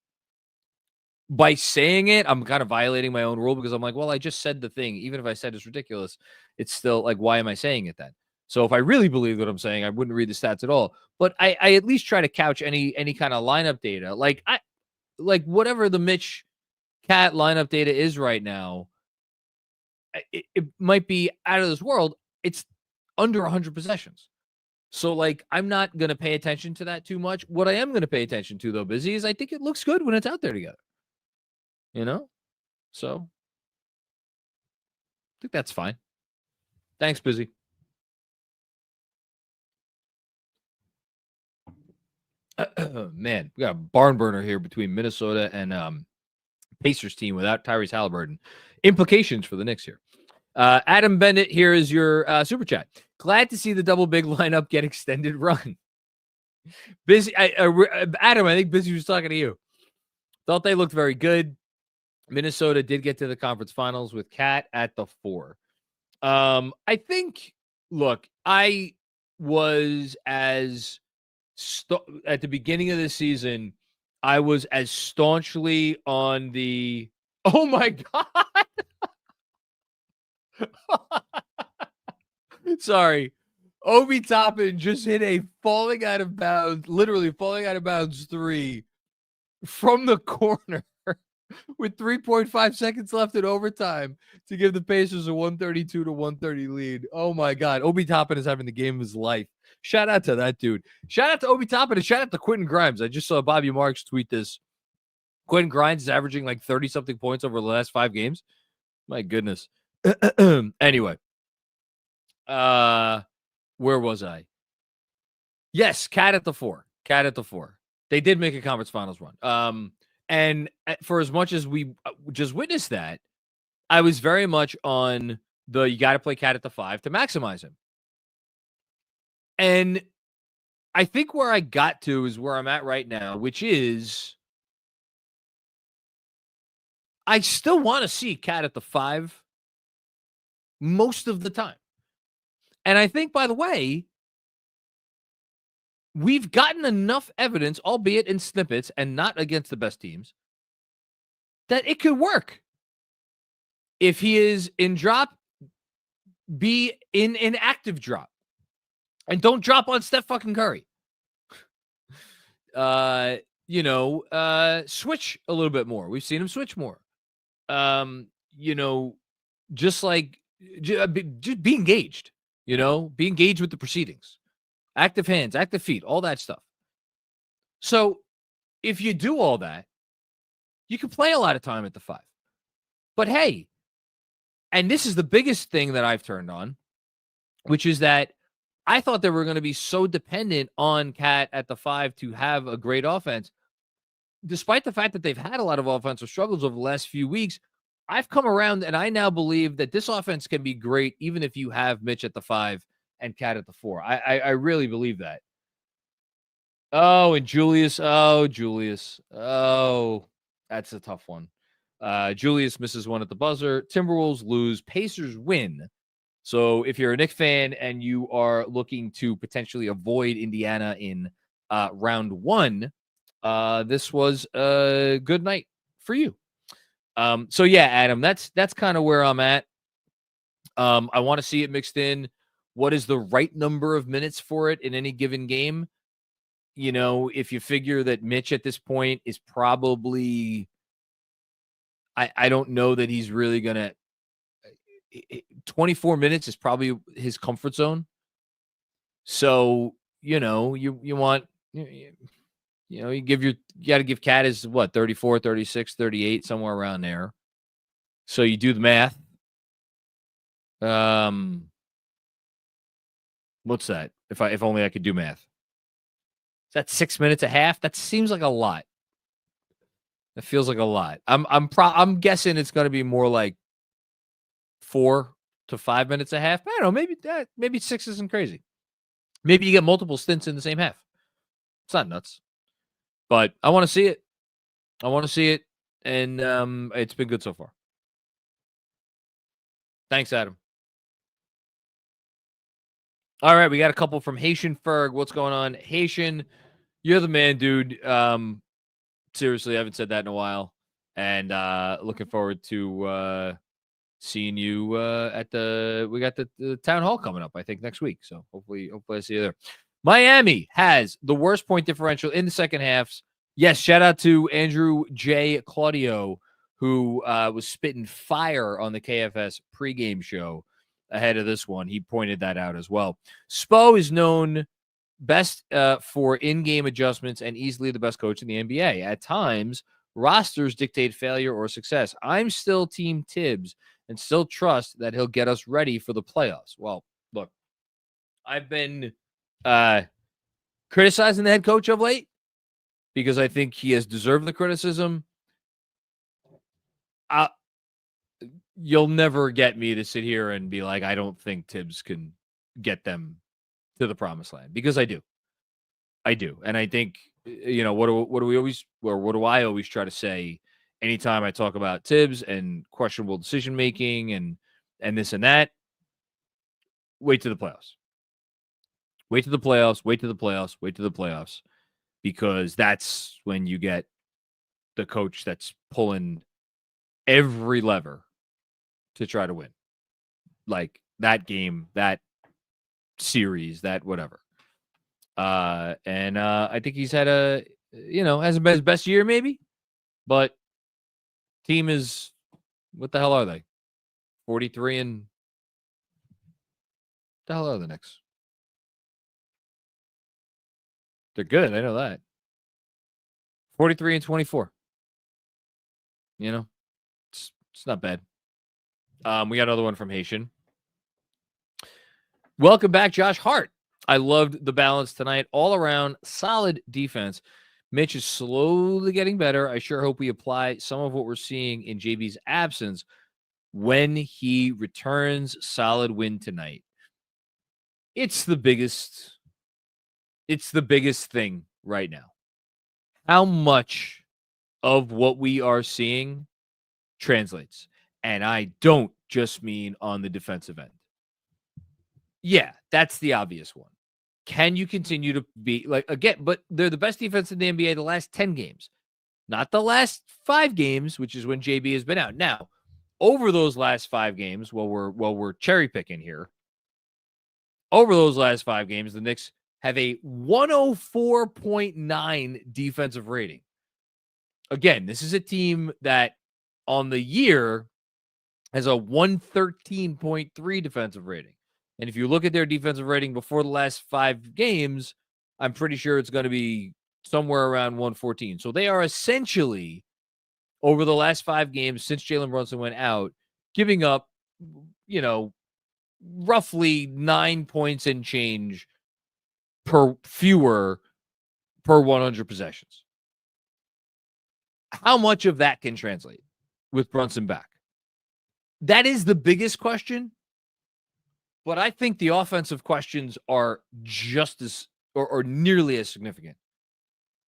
By saying it, I'm kind of violating my own rule because I'm like, well, I just said the thing. Even if I said it's ridiculous, it's still why am I saying it then? So if I really believe what I'm saying, I wouldn't read the stats at all. But I at least try to couch any kind of lineup data. Whatever the Mitch Cat lineup data is right now, it might be out of this world. It's under 100 possessions. So I'm not going to pay attention to that too much. What I am going to pay attention to though, Busy, is I think it looks good when it's out there together. So I think that's fine. Thanks, Busy. Man, we got a barn burner here between Minnesota and Pacers team without Tyrese Halliburton. Implications for the Knicks here. Adam Bennett, here is your super chat. Glad to see the double big lineup get extended run. Busy, Adam, I think Busy was talking to you. Thought they looked very good. Minnesota did get to the conference finals with Cat at the 4. I think, look, I was at the beginning of the season, I was as staunchly on the, oh my God. Sorry. Obi Toppin just hit a literally falling out of bounds 3 from the corner with 3.5 seconds left in overtime to give the Pacers a 132-130 lead. Oh my God. Obi Toppin is having the game of his life. Shout out to that dude. Shout out to Obi Toppin and shout out to Quentin Grimes. I just saw Bobby Marks tweet this. Quentin Grimes is averaging 30-something points over the last 5 games. My goodness. Anyway. Where was I? Yes, Cat at the 4. They did make a conference finals run. And for as much as we just witnessed that, I was very much on you got to play Cat at the 5 to maximize him. And I think where I got to is where I'm at right now, which is I still want to see Cat at the 5 most of the time. And I think, by the way, we've gotten enough evidence, albeit in snippets and not against the best teams, that it could work. If he is in drop, be in an active drop. And don't drop on Steph fucking Curry. Switch a little bit more. We've seen him switch more. Just be engaged. Be engaged with the proceedings. Active hands, active feet, all that stuff. So if you do all that, you can play a lot of time at the 5. But hey, and this is the biggest thing that I've turned on, which is that I thought they were going to be so dependent on Cat at the 5 to have a great offense. Despite the fact that they've had a lot of offensive struggles over the last few weeks, I've come around and I now believe that this offense can be great even if you have Mitch at the 5 and Cat at the 4. I really believe that. Oh, and Julius. Oh, Julius. Oh, that's a tough one. Julius misses one at the buzzer. Timberwolves lose. Pacers win. So if you're a Knicks fan and you are looking to potentially avoid Indiana in round 1, this was a good night for you. So yeah, Adam, that's kind of where I'm at. I want to see it mixed in. What is the right number of minutes for it in any given game? You know, if you figure that Mitch at this point is probably, I don't know that he's really going to, 24 minutes is probably his comfort zone. So, you know, you want, you got to give Cat his 34, 36, 38, somewhere around there. So you do the math. What's that? If only I could do math. Is that 6 minutes a half? That seems like a lot. That feels like a lot. I'm guessing it's going to be more like 4 to 5 minutes a half. I don't know. Maybe 6 isn't crazy. Maybe you get multiple stints in the same half. It's not nuts. But I want to see it. And it's been good so far. Thanks, Adam. All right, we got a couple from Haitian Ferg. What's going on? Haitian, you're the man, dude. Seriously, I haven't said that in a while. And looking forward to seeing you we got the town hall coming up, I think, next week. So hopefully I see you there. Miami has the worst point differential in the second halves. Yes, shout out to Andrew J. Claudio, who was spitting fire on the KFS pregame show ahead of this one. He pointed that out as well. Spo is known best for in-game adjustments and easily the best coach in the NBA. At times, rosters dictate failure or success. I'm still Team Tibbs and still trust that he'll get us ready for the playoffs. Well, look, I've been criticizing the head coach of late because I think he has deserved the criticism. You'll never get me to sit here and be like, I don't think Tibbs can get them to the promised land, because I do. And I think, what do I always try to say anytime I talk about Tibbs and questionable decision making and this and that? Wait to the playoffs. Wait to the playoffs, because that's when you get the coach that's pulling every lever to try to win. Like that game, that series, that whatever. And I think he's had hasn't been his best year maybe, but team is, what the hell are they? 43 and what the hell are the Knicks? They're good. I know that. 43 and 24. It's not bad. We got another one from Haitian. Welcome back, Josh Hart. I loved the balance tonight. All around, solid defense. Mitch is slowly getting better. I sure hope we apply some of what we're seeing in JB's absence when he returns. Solid win tonight. It's the biggest thing right now. How much of what we are seeing translates? And I don't just mean on the defensive end. Yeah, that's the obvious one. Can you continue to be but they're the best defense in the NBA the last 10 games, not the last 5 games, which is when JB has been out. Now, over those last 5 games, while we're cherry picking here, over those last 5 games, the Knicks have a 104.9 defensive rating. Again, this is a team that on the year has a 113.3 defensive rating. And if you look at their defensive rating before the last 5 games, I'm pretty sure it's going to be somewhere around 114. So they are essentially, over the last 5 games since Jalen Brunson went out, giving up, roughly 9 points and change fewer per 100 possessions. How much of that can translate with Brunson back? That is the biggest question. But I think the offensive questions are just as or nearly as significant.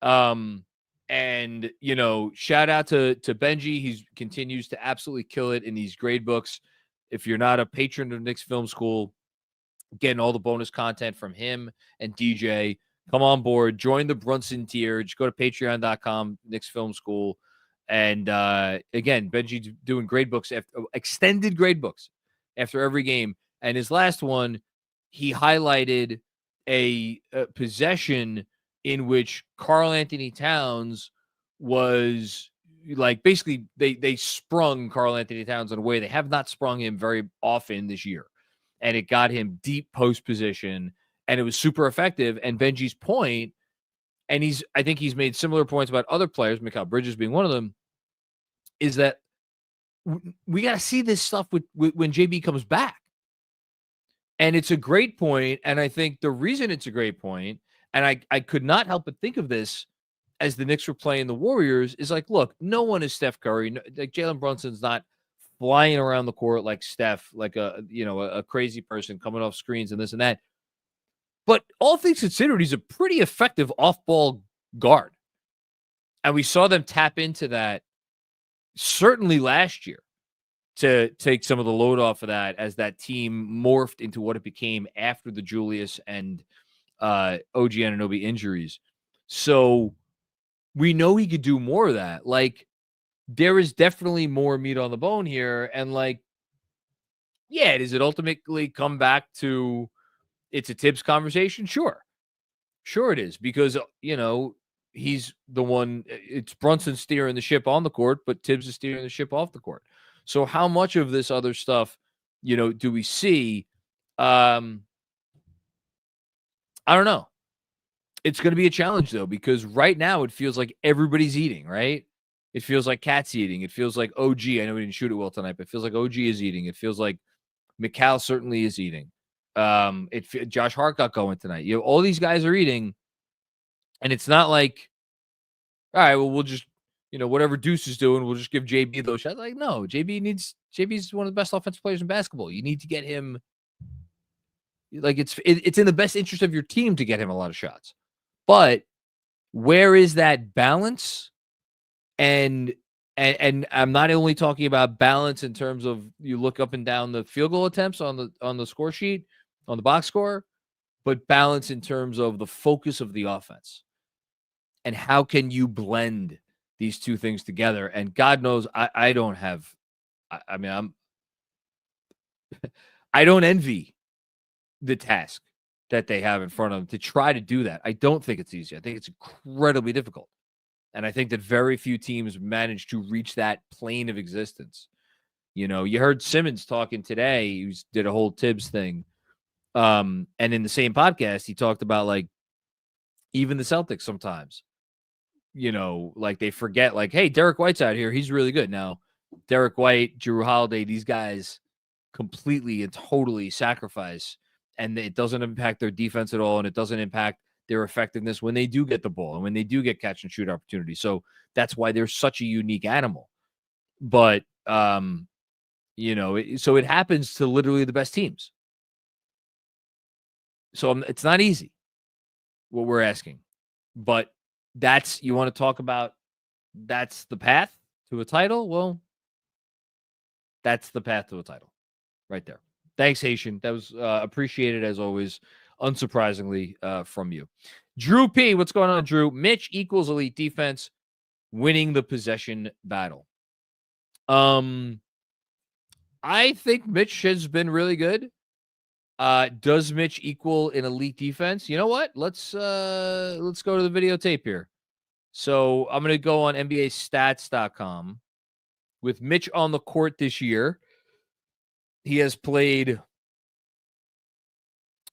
And shout out to Benji. He continues to absolutely kill it in these grade books. If you're not a patron of Knicks Film School, getting all the bonus content from him and DJ, come on board, join the Brunson tier. Just go to patreon.com, Knicks Film School. And again, Benji's doing grade books, extended grade books after every game. And his last one, he highlighted a possession in which Karl Anthony Towns was like, basically they sprung Karl Anthony Towns in a way they have not sprung him very often this year. And it got him deep post position, and it was super effective. And Benji's point, and I think he's made similar points about other players, Mikal Bridges being one of them, is that we got to see this stuff when JB comes back. And it's a great point. And I think the reason it's a great point, and I could not help but think of this as the Knicks were playing the Warriors, is like, look, no one is Steph Curry. Like Jalen Brunson's not flying around the court like Steph, like a crazy person coming off screens and this and that. But all things considered, he's a pretty effective off-ball guard. And we saw them tap into that certainly last year to take some of the load off of that as that team morphed into what it became after the Julius and OG Anunoby injuries. So we know he could do more of that. Like, there is definitely more meat on the bone here. And like, yeah, does it ultimately come back to it's a Tibbs conversation? Sure it is, because he's the one. It's Brunson steering the ship on the court, but Tibbs is steering the ship off the court. So how much of this other stuff do we see? I don't know. It's going to be a challenge though, because right now it feels like everybody's eating, right? It feels like Cat's eating. It feels like OG. I know we didn't shoot it well tonight, but it feels like OG is eating. It feels like Mikal certainly is eating. Josh Hart got going tonight. All these guys are eating, and it's not like, all right, well, we'll just, whatever Deuce is doing, we'll just give JB those shots. Like, no, JB's one of the best offensive players in basketball. You need to get him. Like, it's in the best interest of your team to get him a lot of shots. But where is that balance? And I'm not only talking about balance in terms of you look up and down the field goal attempts on the score sheet, on the box score, but balance in terms of the focus of the offense. And how can you blend these two things together? And God knows I don't have, I don't envy the task that they have in front of them to try to do that. I don't think it's easy. I think it's incredibly difficult. And I think that very few teams manage to reach that plane of existence. You heard Simmons talking today. He did a whole Tibbs thing. And in the same podcast, he talked about, like, even the Celtics sometimes, like they forget, like, hey, Derek White's out here. He's really good. Now, Derek White, Jrue Holiday, these guys completely and totally sacrifice. And it doesn't impact their defense at all. And it doesn't impact their effectiveness when they do get the ball and when they do get catch and shoot opportunities. So that's why they're such a unique animal. But, so it happens to literally the best teams. So it's not easy what we're asking, but you want to talk about, that's the path to a title. Well, that's the path to a title right there. Thanks, Haitian. That was appreciated as always. Unsurprisingly, from you. Drew P, what's going on, Drew? Mitch equals elite defense, winning the possession battle. I think Mitch has been really good. Does Mitch equal an elite defense? You know what? Let's go to the videotape here. So I'm going to go on NBAstats.com. With Mitch on the court this year, he has played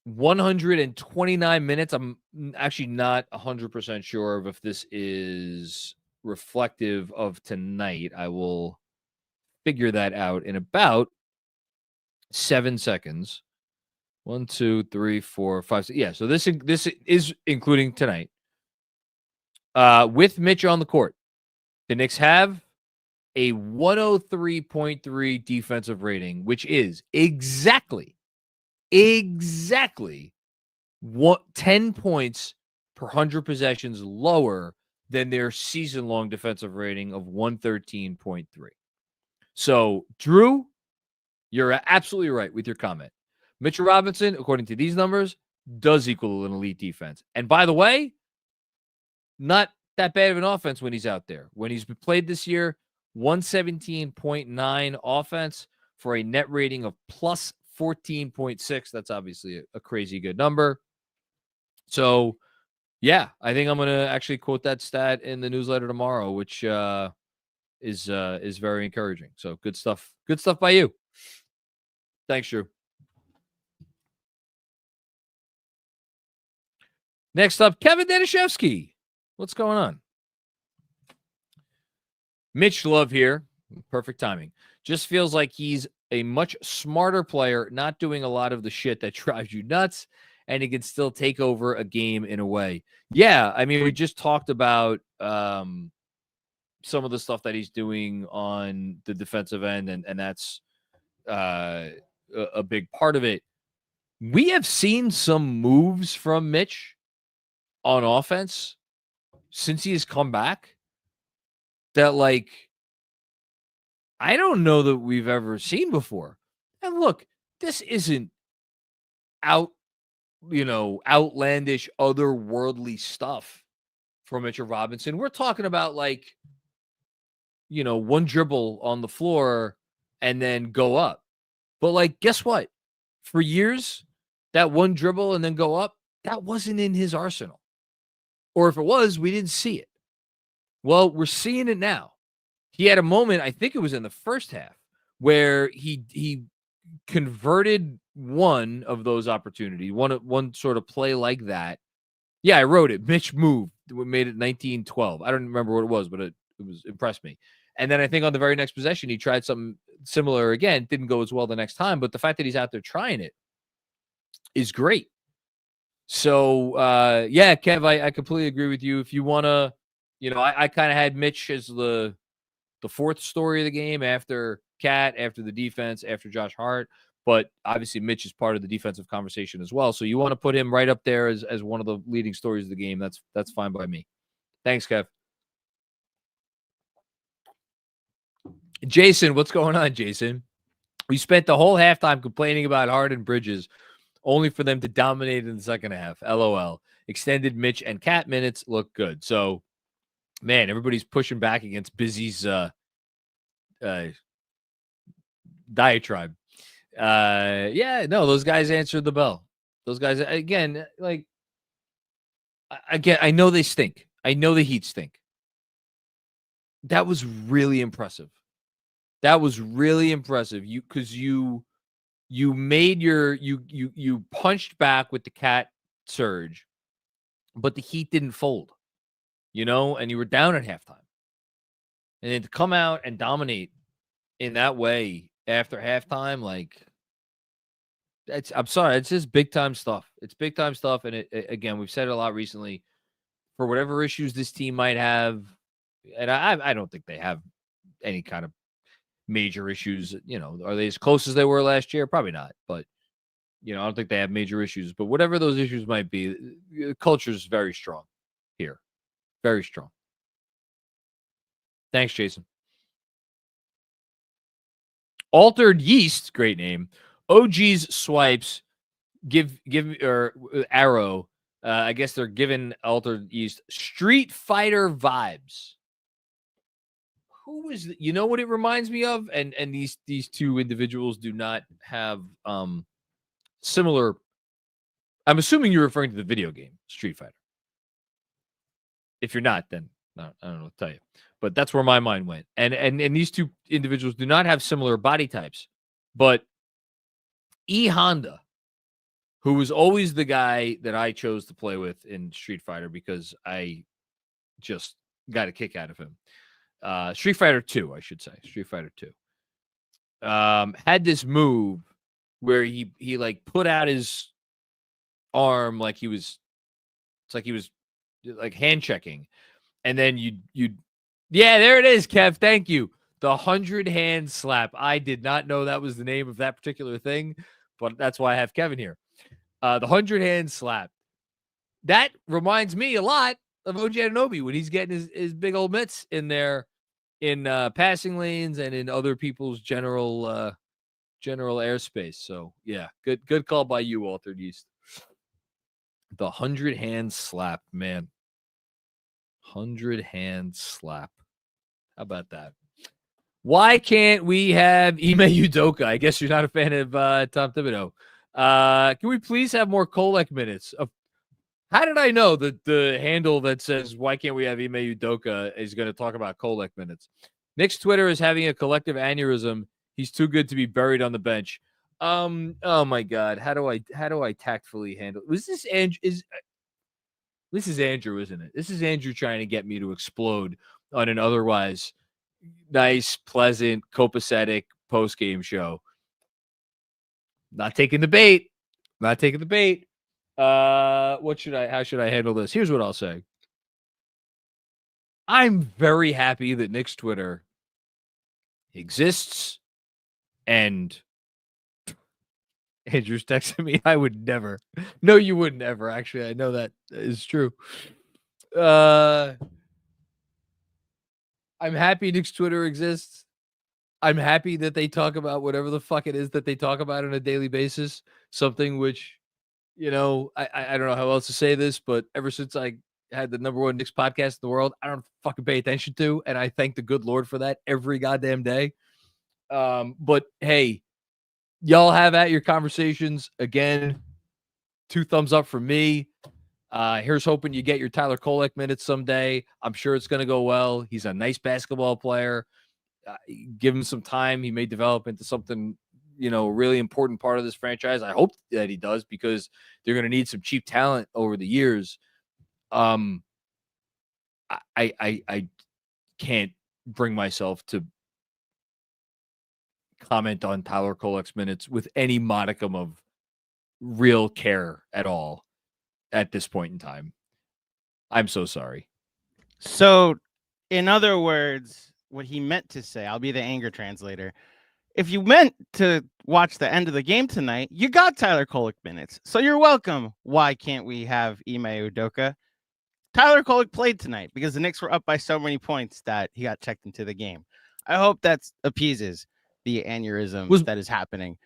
129 minutes. I'm actually not 100% sure of if this is reflective of tonight. I will figure that out in about 7 seconds. 1, 2, 3, 4, 5, 6. Yeah, so this is including tonight. With Mitch on the court, the Knicks have a 103.3 defensive rating, which is exactly exactly 10 points per 100 possessions lower than their season-long defensive rating of 113.3. So, Drew, you're absolutely right with your comment. Mitchell Robinson, according to these numbers, does equal an elite defense. And by the way, not that bad of an offense when he's out there. When he's played this year, 117.9 offense for a net rating of plus 14.6. That's obviously a crazy good number. So, yeah, I think I'm going to actually quote that stat in the newsletter tomorrow, which is very encouraging. So, good stuff. Good stuff by you. Thanks, Drew. Next up, Kevin Danishevsky. What's going on? Mitch Love here. Perfect timing. Just feels like he's a much smarter player, not doing a lot of the shit that drives you nuts, and he can still take over a game in a way. Yeah, I mean, we just talked about some of the stuff that he's doing on the defensive end, and that's a big part of it. We have seen some moves from Mitch on offense since he has come back that, like, I don't know that we've ever seen before. And look, this isn't outlandish, otherworldly stuff from Mitchell Robinson. We're talking about, like, one dribble on the floor and then go up. But, like, guess what? For years, that one dribble and then go up, that wasn't in his arsenal. Or if it was, we didn't see it. Well, we're seeing it now. He had a moment, I think it was in the first half, where he converted one of those opportunities, one sort of play like that. Yeah, I wrote it. Mitch moved. We made it 19-12. I don't remember what it was, but it impressed me. And then I think on the very next possession, he tried something similar again. Didn't go as well the next time, but the fact that he's out there trying it is great. So, yeah, Kev, I completely agree with you. If you want to, I kind of had Mitch as the fourth story of the game after Cat, after the defense, after Josh Hart. But obviously, Mitch is part of the defensive conversation as well. So you want to put him right up there as one of the leading stories of the game. That's fine by me. Thanks, Kev. Jason, what's going on, Jason? We spent the whole halftime complaining about Hart and Bridges, only for them to dominate in the second half. LOL. Extended Mitch and Cat minutes look good. So, man, everybody's pushing back against Busy's diatribe. Yeah, no, those guys answered the bell. Those guys, again, I know they stink. I know the Heat stink. That was really impressive. You made you punched back with the Cat surge, but the Heat didn't fold, and you were down at halftime. And then to come out and dominate in that way after halftime, I'm sorry, it's just big time stuff. It's big time stuff. And again, we've said it a lot recently, for whatever issues this team might have. And I don't think they have any kind of major issues. Are they as close as they were last year? Probably not. But, I don't think they have major issues. But whatever those issues might be, the culture is very strong here. Very strong. Thanks, Jason. Altered Yeast, great name. OG's swipes give or arrow. I guess they're giving Altered Yeast Street Fighter vibes. Who is you know what it reminds me of? And these two individuals do not have similar. I'm assuming you're referring to the video game Street Fighter. If you're not, then I don't know what to tell you. But that's where my mind went. And these two individuals do not have similar body types. But E Honda, who was always the guy that I chose to play with in Street Fighter because I just got a kick out of him. Street Fighter 2, I should say. Street Fighter 2. Had this move where he like put out his arm like he was like hand checking. And then yeah, there it is, Kev. Thank you. The 100 hand slap. I did not know that was the name of that particular thing, but that's why I have Kevin here. The 100-hand slap. That reminds me a lot of OG Anunoby when he's getting his big old mitts in there in passing lanes and in other people's general airspace. So yeah, good call by you, Walter Yeast. The 100-hand slap, man. 100-hand slap. How about that? Why can't we have Ime Udoka? I guess you're not a fan of Tom Thibodeau. Can we please have more Kolek minutes? How did I know that the handle that says, why can't we have Ime Udoka is going to talk about Kolek minutes? Knicks Twitter is having a collective aneurysm. He's too good to be buried on the bench. Oh my God. How do I tactfully handle? Was this Andrew? This is Andrew, isn't it? This is Andrew trying to get me to explode on an otherwise nice, pleasant, copacetic post-game show. Not taking the bait. How should I handle this? Here's what I'll say. I'm very happy that Knicks Twitter exists, and Andrew's texting me. I would never. No, you wouldn't ever. Actually, I know that is true. I'm happy Knicks Twitter exists. I'm happy that they talk about whatever the fuck it is that they talk about on a daily basis. Something which, I don't know how else to say this, but ever since I had the #1 Knicks podcast in the world, I don't fucking pay attention to, and I thank the good Lord for that every goddamn day. But hey, y'all have at your conversations. Again, 2 thumbs up from me. Here's hoping you get your Tyler Kolek minutes someday. I'm sure it's going to go well. He's a nice basketball player. Give him some time. He may develop into something, really important part of this franchise. I hope that he does, because they're going to need some cheap talent over the years. I can't bring myself to comment on Tyler Kolek's minutes with any modicum of real care at all at this point in time. I'm so sorry. So, in other words, what he meant to say, I'll be the anger translator. If you meant to watch the end of the game tonight, you got Tyler Kolek minutes. So you're welcome. Why can't we have Ime Udoka? Tyler Kolek played tonight because the Knicks were up by so many points that he got checked into the game. I hope that appeases the aneurysm that is happening.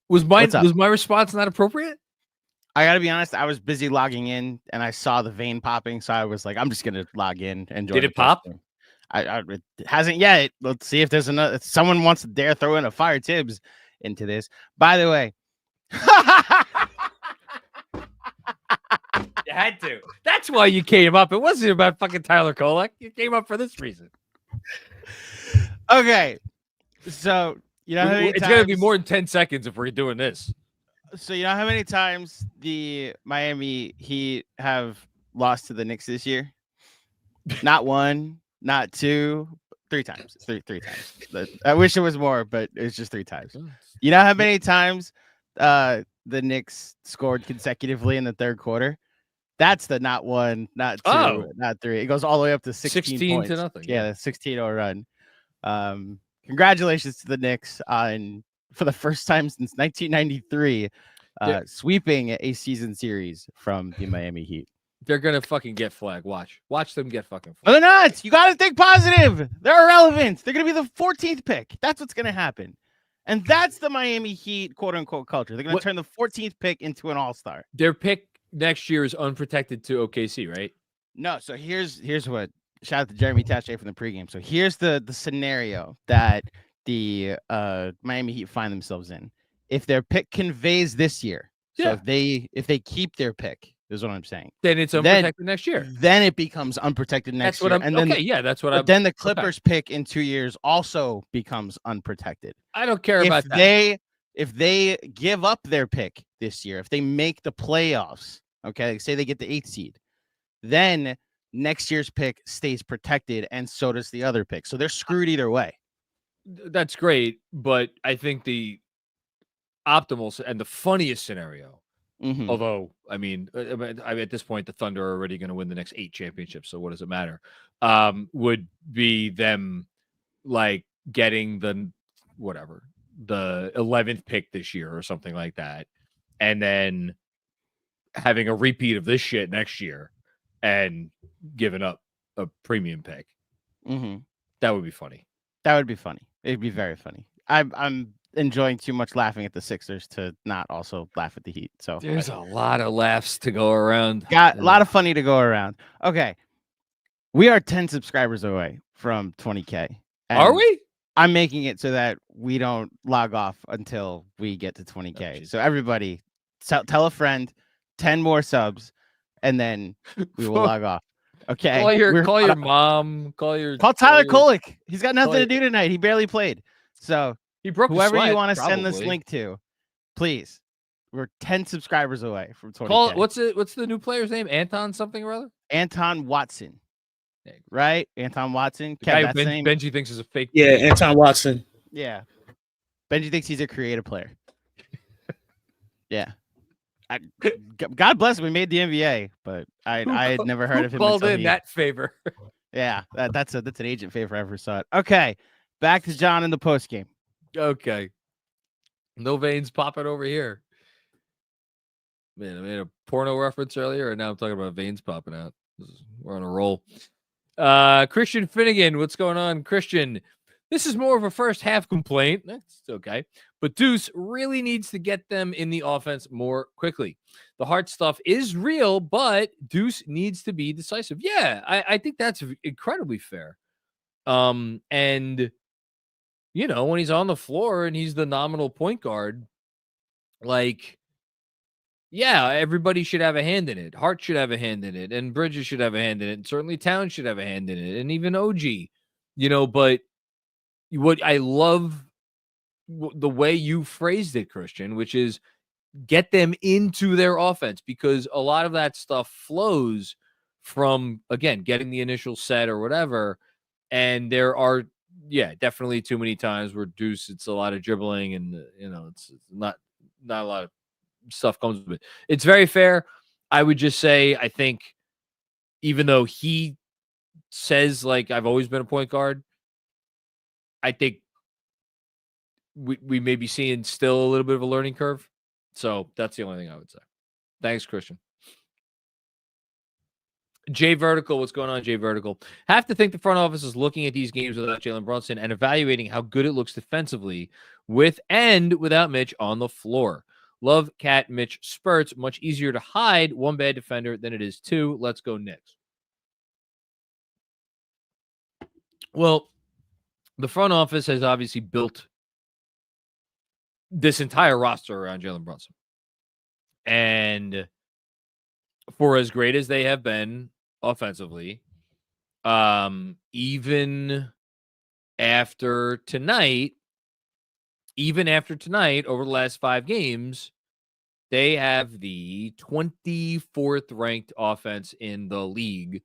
Was my response not appropriate? I got to be honest. I was busy logging in and I saw the vein popping. So I was like, I'm just going to log in and join. Did it pop? It hasn't yet. Let's see if there's another. If someone wants to dare throw in a Fire Tibbs into this. By the way, you had to. That's why you came up. It wasn't about fucking Tyler Kolek. You came up for this reason. Okay, so it's gonna be more than 10 seconds if we're doing this. So you know how many times the Miami Heat have lost to the Knicks this year? Not 1. Not 2, 3 times. Three times. I wish it was more, but it's just 3 times. You know how many times the Knicks scored consecutively in the third quarter? That's the not 1, not 2, not 3. It goes all the way up to 16 points. To nothing. Yeah, the 16-0 run. Congratulations to the Knicks on, for the first time since 1993, sweeping a season series from the Miami Heat. They're going to fucking get flagged. Watch them get fucking flagged. No, they're not. You got to think positive. They're irrelevant. They're going to be the 14th pick. That's what's going to happen. And that's the Miami Heat, quote unquote, culture. They're going to turn the 14th pick into an all-star. Their pick next year is unprotected to OKC, right? No. So here's what, shout out to Jeremy Taché from the pregame. So here's the scenario that the Miami Heat find themselves in. If their pick conveys this year, so if they keep their pick, is what I'm saying. Then it's unprotected next year. Then it becomes unprotected next year. Then the Clippers pick in 2 years also becomes unprotected. I don't care about that. If they give up their pick this year, if they make the playoffs, okay, say they get the 8th seed, then next year's pick stays protected, and so does the other pick. So they're screwed either way. That's great, but I think the optimal and the funniest scenario, although, I mean, at this point, the Thunder are already going to win the next 8 championships, so what does it matter? Would be them, like, getting the whatever. the 11th pick this year or something like that, and then having a repeat of this shit next year and giving up a premium pick. Mm-hmm. That would be funny. That would be funny. It'd be very funny. I'm enjoying too much laughing at the Sixers to not also laugh at the Heat. So there's a lot of laughs to go around. Got a lot of funny to go around. Okay. We are 10 subscribers away from 20K. Are we? I'm making it so that we don't log off until we get to 20K. So everybody tell a friend, 10 more subs, and then we will log off. Okay. Call your mom. Call Tyler Kolek. He's got nothing to do tonight. He barely played. So he broke whoever sweat, you want to probably send this link to, please. We're 10 subscribers away from 20K. What's the new player's name? Anton something or other? Anton Watson. Right? Anton Watson. The guy Benji thinks is a fake. Yeah, Anton Watson. Yeah. Benji thinks he's a creative player. Yeah. God bless him. We made the NBA, but I had never heard of him. Called in that favor. Yeah, that's an agent favor. I ever saw it. Okay, back to John in the post game. Okay, no veins popping over here. Man, I made a porno reference earlier, and now I'm talking about veins popping out. We're on a roll. Christian Finnegan, what's going on, Christian? This is more of a first half complaint. That's okay. But Deuce really needs to get them in the offense more quickly. The Hart stuff is real, but Deuce needs to be decisive. Yeah, I think that's incredibly fair. And, you know, when he's on the floor and he's the nominal point guard, like, yeah, everybody should have a hand in it. Hart should have a hand in it, and Bridges should have a hand in it, and certainly Towns should have a hand in it, and even OG, you know, but what I love the way you phrased it, Christian, which is get them into their offense, because a lot of that stuff flows from, again, getting the initial set or whatever. And there are, definitely too many times where Deuce, it's a lot of dribbling and, you know, it's not a lot of stuff comes with it. It's very fair. I would just say, I think, even though he says, like, I've always been a point guard, I think we may be seeing still a little bit of a learning curve. So that's the only thing I would say. Thanks, Christian. Jay Vertical, what's going on, Jay Vertical? Have to think the front office is looking at these games without Jalen Brunson and evaluating how good it looks defensively with and without Mitch on the floor. Love Cat Mitch spurts. Much easier to hide one bad defender than it is two. Let's go Knicks. Well, the front office has obviously built this entire roster around Jalen Brunson. And for as great as they have been offensively, even after tonight, over the last 5 games, they have the 24th ranked offense in the league.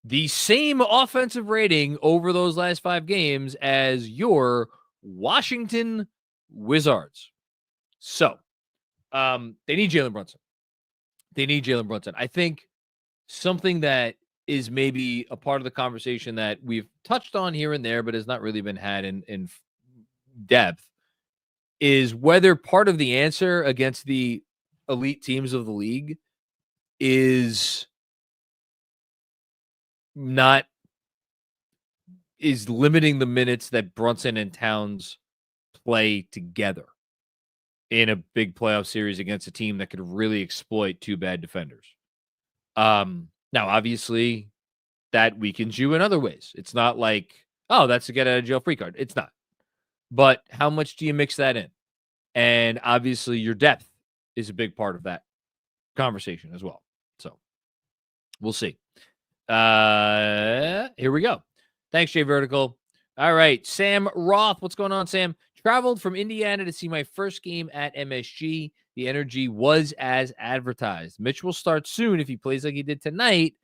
The same offensive rating over those last 5 games as your Washington Wizards. So, they need Jalen Brunson. I think something that is maybe a part of the conversation that we've touched on here and there, but has not really been had in depth, is whether part of the answer against the elite teams of the league is limiting the minutes that Brunson and Towns play together in a big playoff series against a team that could really exploit 2 bad defenders. Now, obviously, that weakens you in other ways. It's not like, oh, that's a get out of jail free card. It's not. But how much do you mix that in? And obviously, your depth is a big part of that conversation as well. So we'll see. Here we go. Thanks, Jay Vertical. All right, Sam Roth. What's going on, Sam? Traveled from Indiana to see my first game at MSG. The energy was as advertised. Mitch will start soon if he plays like he did tonight.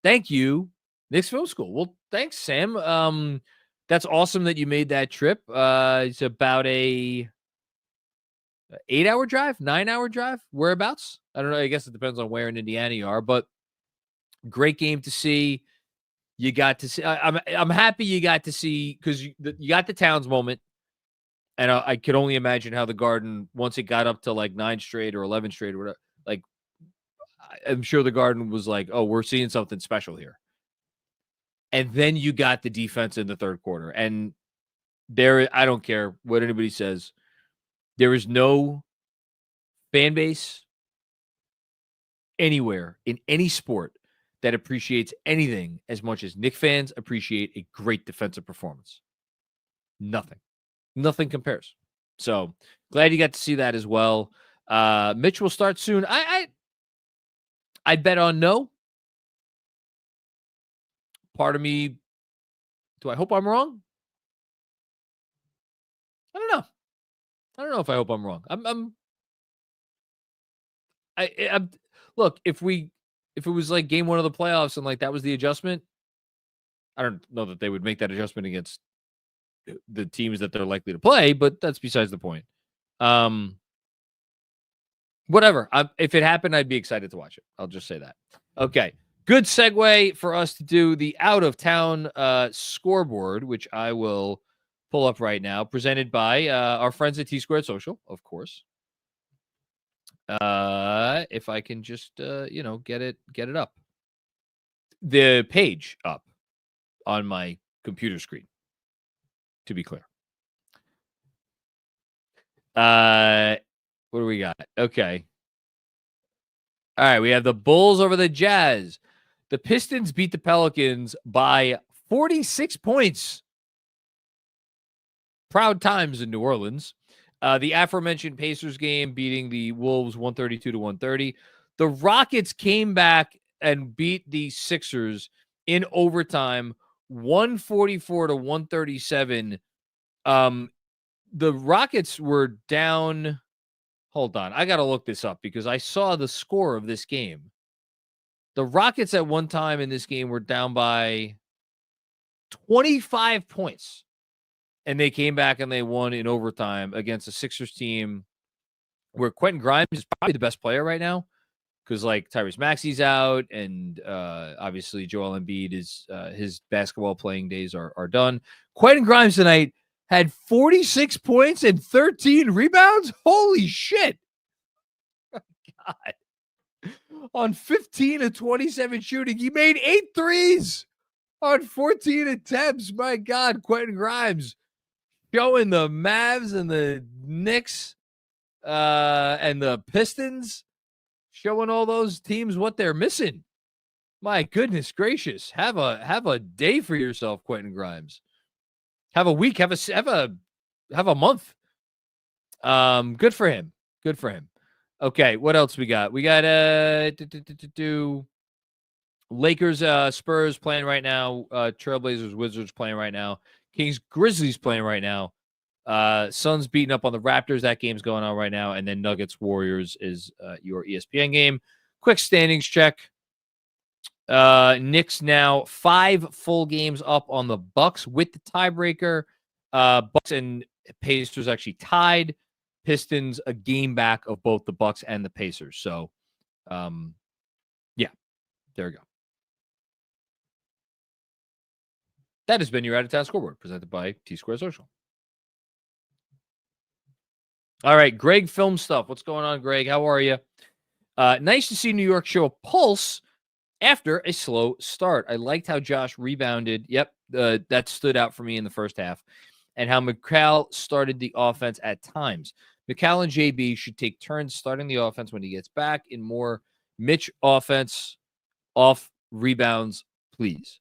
Thank you, Knicks Film School. Well, thanks, Sam. That's awesome that you made that trip. It's about a 8-hour drive, 9-hour drive, whereabouts? I don't know. I guess it depends on where in Indiana you are, but great game to see. You got to see. I'm happy you got to see, because you got the Towns moment. And I could only imagine how the Garden, once it got up to like 9 straight or 11 straight or whatever, like I'm sure the Garden was like, oh, we're seeing something special here. And then you got the defense in the third quarter. And I don't care what anybody says, there is no fan base anywhere in any sport that appreciates anything as much as Knicks fans appreciate a great defensive performance. Nothing compares. So glad you got to see that as well. Mitch will start soon. I'd bet on no. Part of me, do I hope I'm wrong? I don't know. I don't know if I hope I'm wrong. I'm look, if it was like game 1 of the playoffs and like that was the adjustment, I don't know that they would make that adjustment against the teams that they're likely to play, but that's besides the point. Whatever. If it happened, I'd be excited to watch it. I'll just say that. Okay. Good segue for us to do the out of town scoreboard, which I will pull up right now, presented by our friends at T Squared Social, of course. If I can just get it up. The page up on my computer screen, to be clear. What do we got? Okay. All right, we have the Bulls over the Jazz. The Pistons beat the Pelicans by 46 points. Proud times in New Orleans. The aforementioned Pacers game beating the Wolves 132-130. The Rockets came back and beat the Sixers in overtime 144-137. The Rockets were down. Hold on. I got to look this up because I saw the score of this game. The Rockets at one time in this game were down by 25 points. And they came back and they won in overtime against a Sixers team where Quentin Grimes is probably the best player right now because, like, Tyrese Maxey's out and obviously Joel Embiid is his basketball playing days are done. Quentin Grimes tonight had 46 points and 13 rebounds. Holy shit. God. On 15 of 27 shooting, he made 8 threes on 14 attempts. My God, Quentin Grimes showing the Mavs and the Knicks and the Pistons, showing all those teams what they're missing. My goodness gracious. Have a day for yourself, Quentin Grimes. Have a week, have a month. Good for him. Good for him. Okay, what else we got? We got Lakers, Spurs playing right now. Trailblazers, Wizards playing right now. Kings, Grizzlies playing right now. Suns beating up on the Raptors. That game's going on right now. And then Nuggets, Warriors is your ESPN game. Quick standings check. Knicks now 5 full games up on the Bucks with the tiebreaker. Bucks and Pacers actually tied. Pistons a game back of both the Bucks and the Pacers. So, yeah, there we go. That has been your Out of Town Scoreboard presented by T Square Social. All right, Greg Film Stuff. What's going on, Greg? How are you? Nice to see New York show a pulse after a slow start. I liked how Josh rebounded. Yep, that stood out for me in the first half. And how McCall started the offense at times. McCall and JB should take turns starting the offense when he gets back in more Mitch offense off rebounds, please.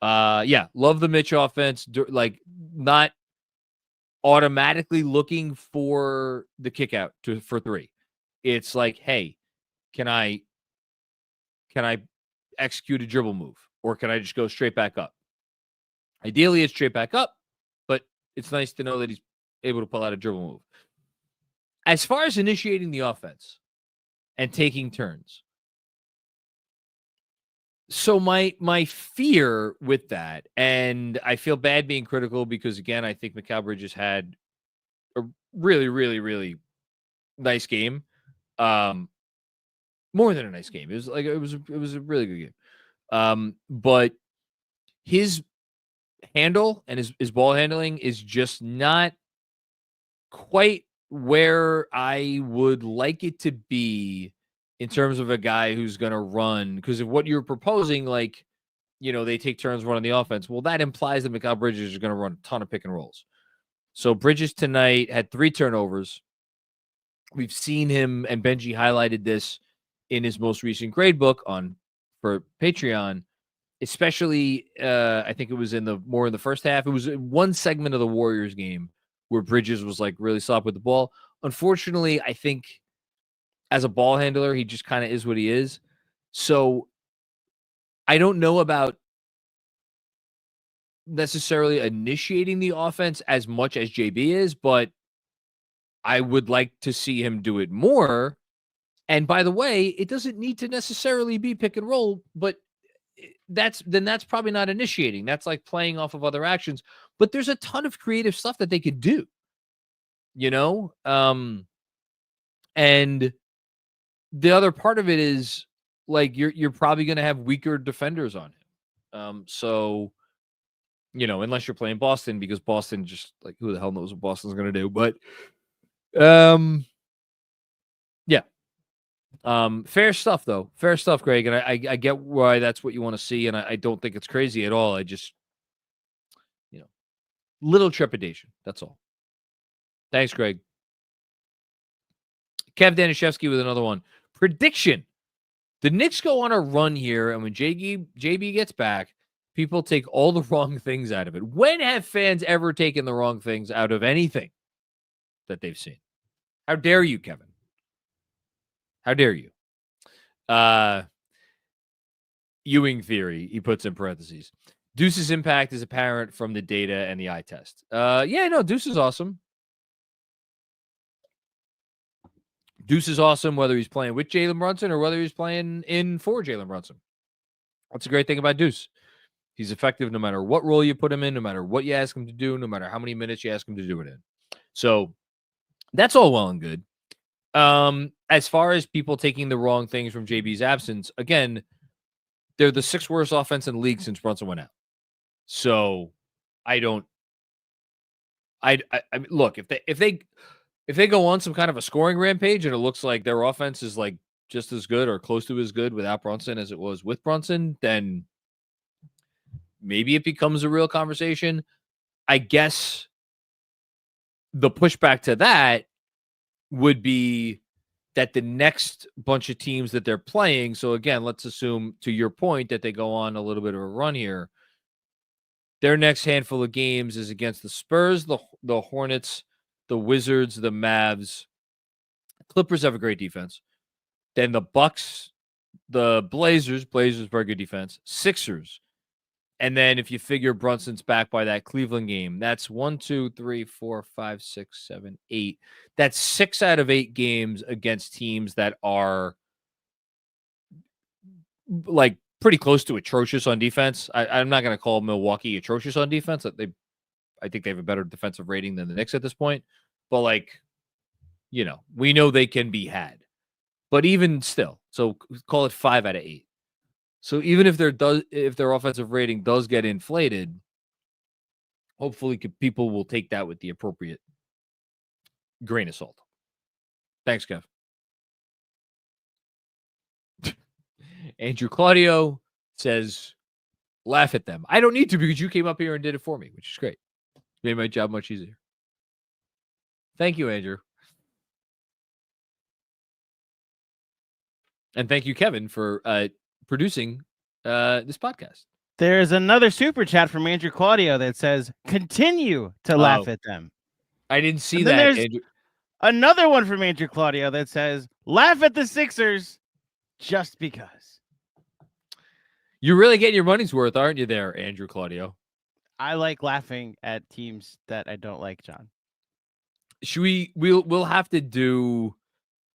Yeah, love the Mitch offense. Like, not automatically looking for the kick out for 3. It's like, hey, can I execute a dribble move, or can I just go straight back up? Ideally, it's straight back up, but it's nice to know that he's able to pull out a dribble move. As far as initiating the offense and taking turns, so my fear with that, and I feel bad being critical because, again, I think Mikal Bridges had a really, really, really nice game. More than a nice game. It was a really good game. But his handle and his ball handling is just not quite where I would like it to be in terms of a guy who's going to run. Because of what you're proposing, like, they take turns running the offense. Well, that implies that Mikal Bridges is going to run a ton of pick and rolls. So Bridges tonight had 3 turnovers. We've seen him, and Benji highlighted this in his most recent grade book for Patreon, especially I think it was in the first half. It was one segment of the Warriors game where Bridges was like really solid with the ball. Unfortunately, I think as a ball handler, he just kind of is what he is. So I don't know about necessarily initiating the offense as much as JB is, but I would like to see him do it more. And by the way, it doesn't need to necessarily be pick and roll, but that's probably not initiating. That's like playing off of other actions. But there's a ton of creative stuff that they could do, and the other part of it is like you're probably going to have weaker defenders on him. So, unless you're playing Boston, because Boston just like who the hell knows what Boston's going to do. But yeah. Fair stuff, though. Fair stuff, Greg. And I get why that's what you want to see. And I don't think it's crazy at all. I just, little trepidation. That's all. Thanks, Greg. Kev Danishevsky with another one. Prediction. The Knicks go on a run here. And when JB gets back, people take all the wrong things out of it. When have fans ever taken the wrong things out of anything that they've seen? How dare you, Kevin? How dare you? Ewing theory, he puts in parentheses. Deuce's impact is apparent from the data and the eye test. Deuce is awesome. Deuce is awesome whether he's playing with Jalen Brunson or whether he's playing in for Jalen Brunson. That's a great thing about Deuce. He's effective no matter what role you put him in, no matter what you ask him to do, no matter how many minutes you ask him to do it in. So that's all well and good. As far as people taking the wrong things from JB's absence, again, they're the 6th worst offense in the league since Brunson went out. So I mean, look, if they go on some kind of a scoring rampage and it looks like their offense is like just as good or close to as good without Brunson as it was with Brunson, then maybe it becomes a real conversation. I guess the pushback to that would be that the next bunch of teams that they're playing. So again, let's assume to your point that they go on a little bit of a run here. Their next handful of games is against the Spurs, the Hornets, the Wizards, the Mavs. Clippers have a great defense. Then the Bucks, the Blazers, very good defense. Sixers. And then if you figure Brunson's back by that Cleveland game, that's 1, 2, 3, 4, 5, 6, 7, 8. That's 6 out of 8 games against teams that are like pretty close to atrocious on defense. I'm not going to call Milwaukee atrocious on defense. I think they have a better defensive rating than the Knicks at this point. But we know they can be had. But even still, so call it 5 out of 8. So even if their offensive rating does get inflated, hopefully people will take that with the appropriate grain of salt. Thanks, Kev. Andrew Claudio says, laugh at them. I don't need to because you came up here and did it for me, which is great. Made my job much easier. Thank you, Andrew. And thank you, Kevin, for producing this podcast. There's another super chat from Andrew Claudio that says, continue to laugh at them. I didn't see and that. There's Andrew. Another one from Andrew Claudio that says, laugh at the Sixers just because. You're really getting your money's worth, aren't you there, Andrew Claudio? I like laughing at teams that I don't like, John. We'll have to do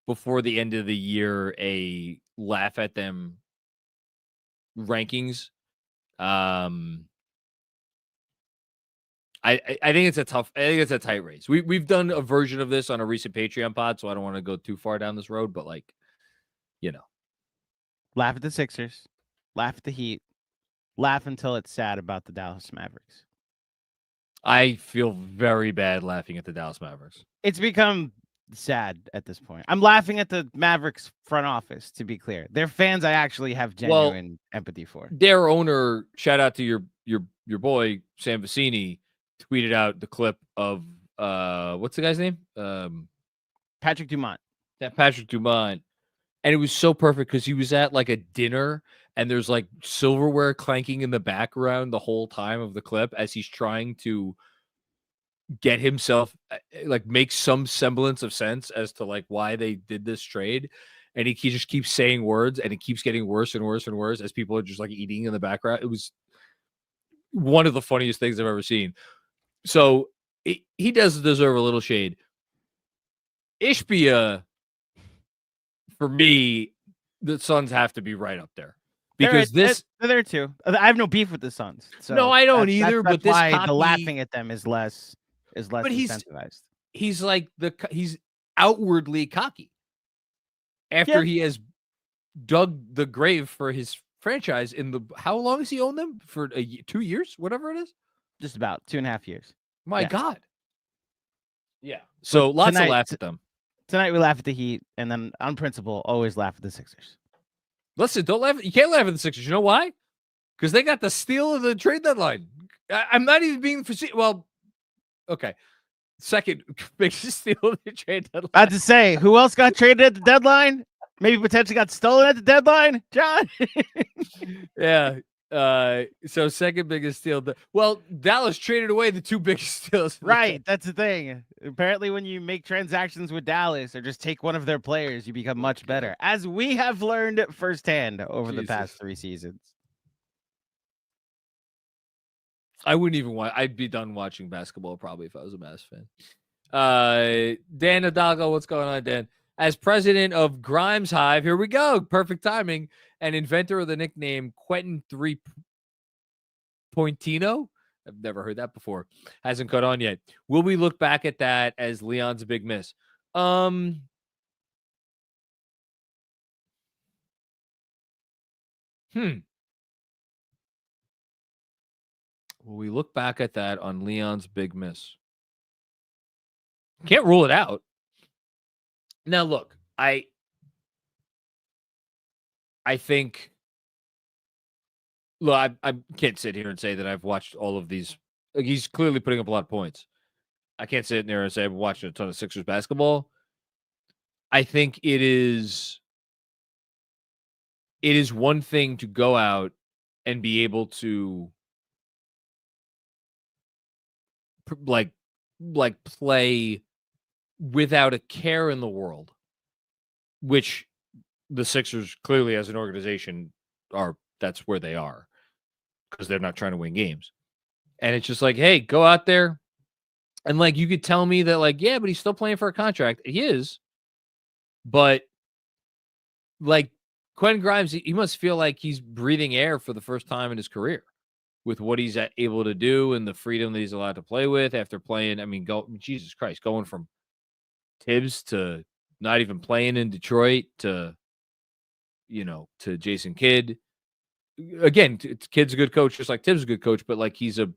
before the end of the year a laugh at them rankings. I think it's a tight race. We've done a version of this on a recent Patreon pod, so I don't want to go too far down this road, but laugh at the Sixers, laugh at the Heat, laugh until it's sad about the Dallas Mavericks. I feel very bad laughing at the Dallas Mavericks. It's become sad at this point. I'm laughing at the Mavericks front office, to be clear. They're fans I actually have genuine empathy for. Their owner, shout out to your boy Sam Vecini, tweeted out the clip of what's the guy's name? Patrick Dumont. That Patrick Dumont. And it was so perfect because he was at like a dinner and there's like silverware clanking in the background the whole time of the clip as he's trying to get himself like make some semblance of sense as to like why they did this trade. And he just keeps saying words and it keeps getting worse and worse and worse as people are just like eating in the background. It was one of the funniest things I've ever seen. So he does deserve a little shade. Ishbia, for me, the Suns have to be right up there because they're there too. I have no beef with the Suns. So no, I don't either. That's but this why cocky, the laughing at them is less but incentivized. He's like he's outwardly cocky after he has dug the grave for his franchise in the how long has he owned them for 2 years, whatever it is, just about 2.5 years. My God. Yeah. So lots of laughs at them. Tonight we laugh at the Heat, and then on principle, always laugh at the Sixers. Listen, don't laugh. You can't laugh at the Sixers. You know why? Because they got the steal of the trade deadline. I'm not even being well. Okay, second biggest steal of the trade deadline. I have to say, who else got traded at the deadline? Maybe potentially got stolen at the deadline, John. Yeah. So second biggest steal. Well, Dallas traded away the two biggest steals. Right. That's the thing. Apparently, when you make transactions with Dallas or just take one of their players, you become much better, as we have learned firsthand over the past 3 seasons. I wouldn't even want. I'd be done watching basketball probably if I was a Mavs fan. Dan Hidalgo, what's going on, Dan? As president of Grimes Hive, here we go. Perfect timing. And inventor of the nickname Quentin 3 Pointino. I've never heard that before. Hasn't caught on yet. Will we look back at that as Leon's big miss? Will we look back at that on Leon's big miss? Can't rule it out. Now, look, I think, look, I can't sit here and say that I've watched all of these. Like, he's clearly putting up a lot of points. I can't sit there and say I've watched a ton of Sixers basketball. I think it is one thing to go out and be able to like play without a care in the world, which the Sixers clearly as an organization that's where they are because they're not trying to win games. And it's just like, hey, go out there. And like, you could tell me that like, yeah, but he's still playing for a contract. He is. But like Quentin Grimes, he must feel like he's breathing air for the first time in his career with what he's able to do and the freedom that he's allowed to play with after playing. I mean, Jesus Christ, going from Tibbs to not even playing in Detroit to Jason Kidd. Again, Kidd's a good coach, just like Tibbs is a good coach, but like he's a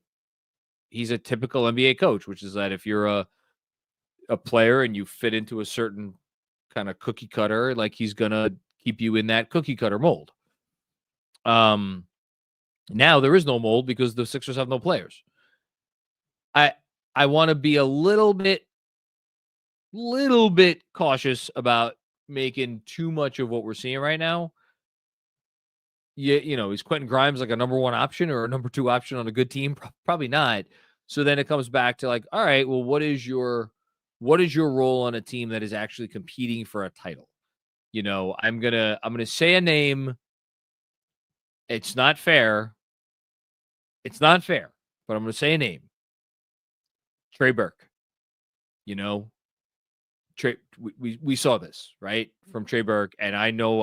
typical NBA coach, which is that if you're a player and you fit into a certain kind of cookie cutter, like he's gonna keep you in that cookie cutter mold. Now there is no mold because the Sixers have no players. I want to be a little bit cautious about making too much of what we're seeing right now. Yeah, is Quentin Grimes like a number one option or a number two option on a good team? Probably not. So then it comes back to like, all right, well, what is your role on a team that is actually competing for a title? I'm gonna say a name. It's not fair. But I'm gonna say a name. Trey Burke. Trey, we saw this right from Trey Burke, and I know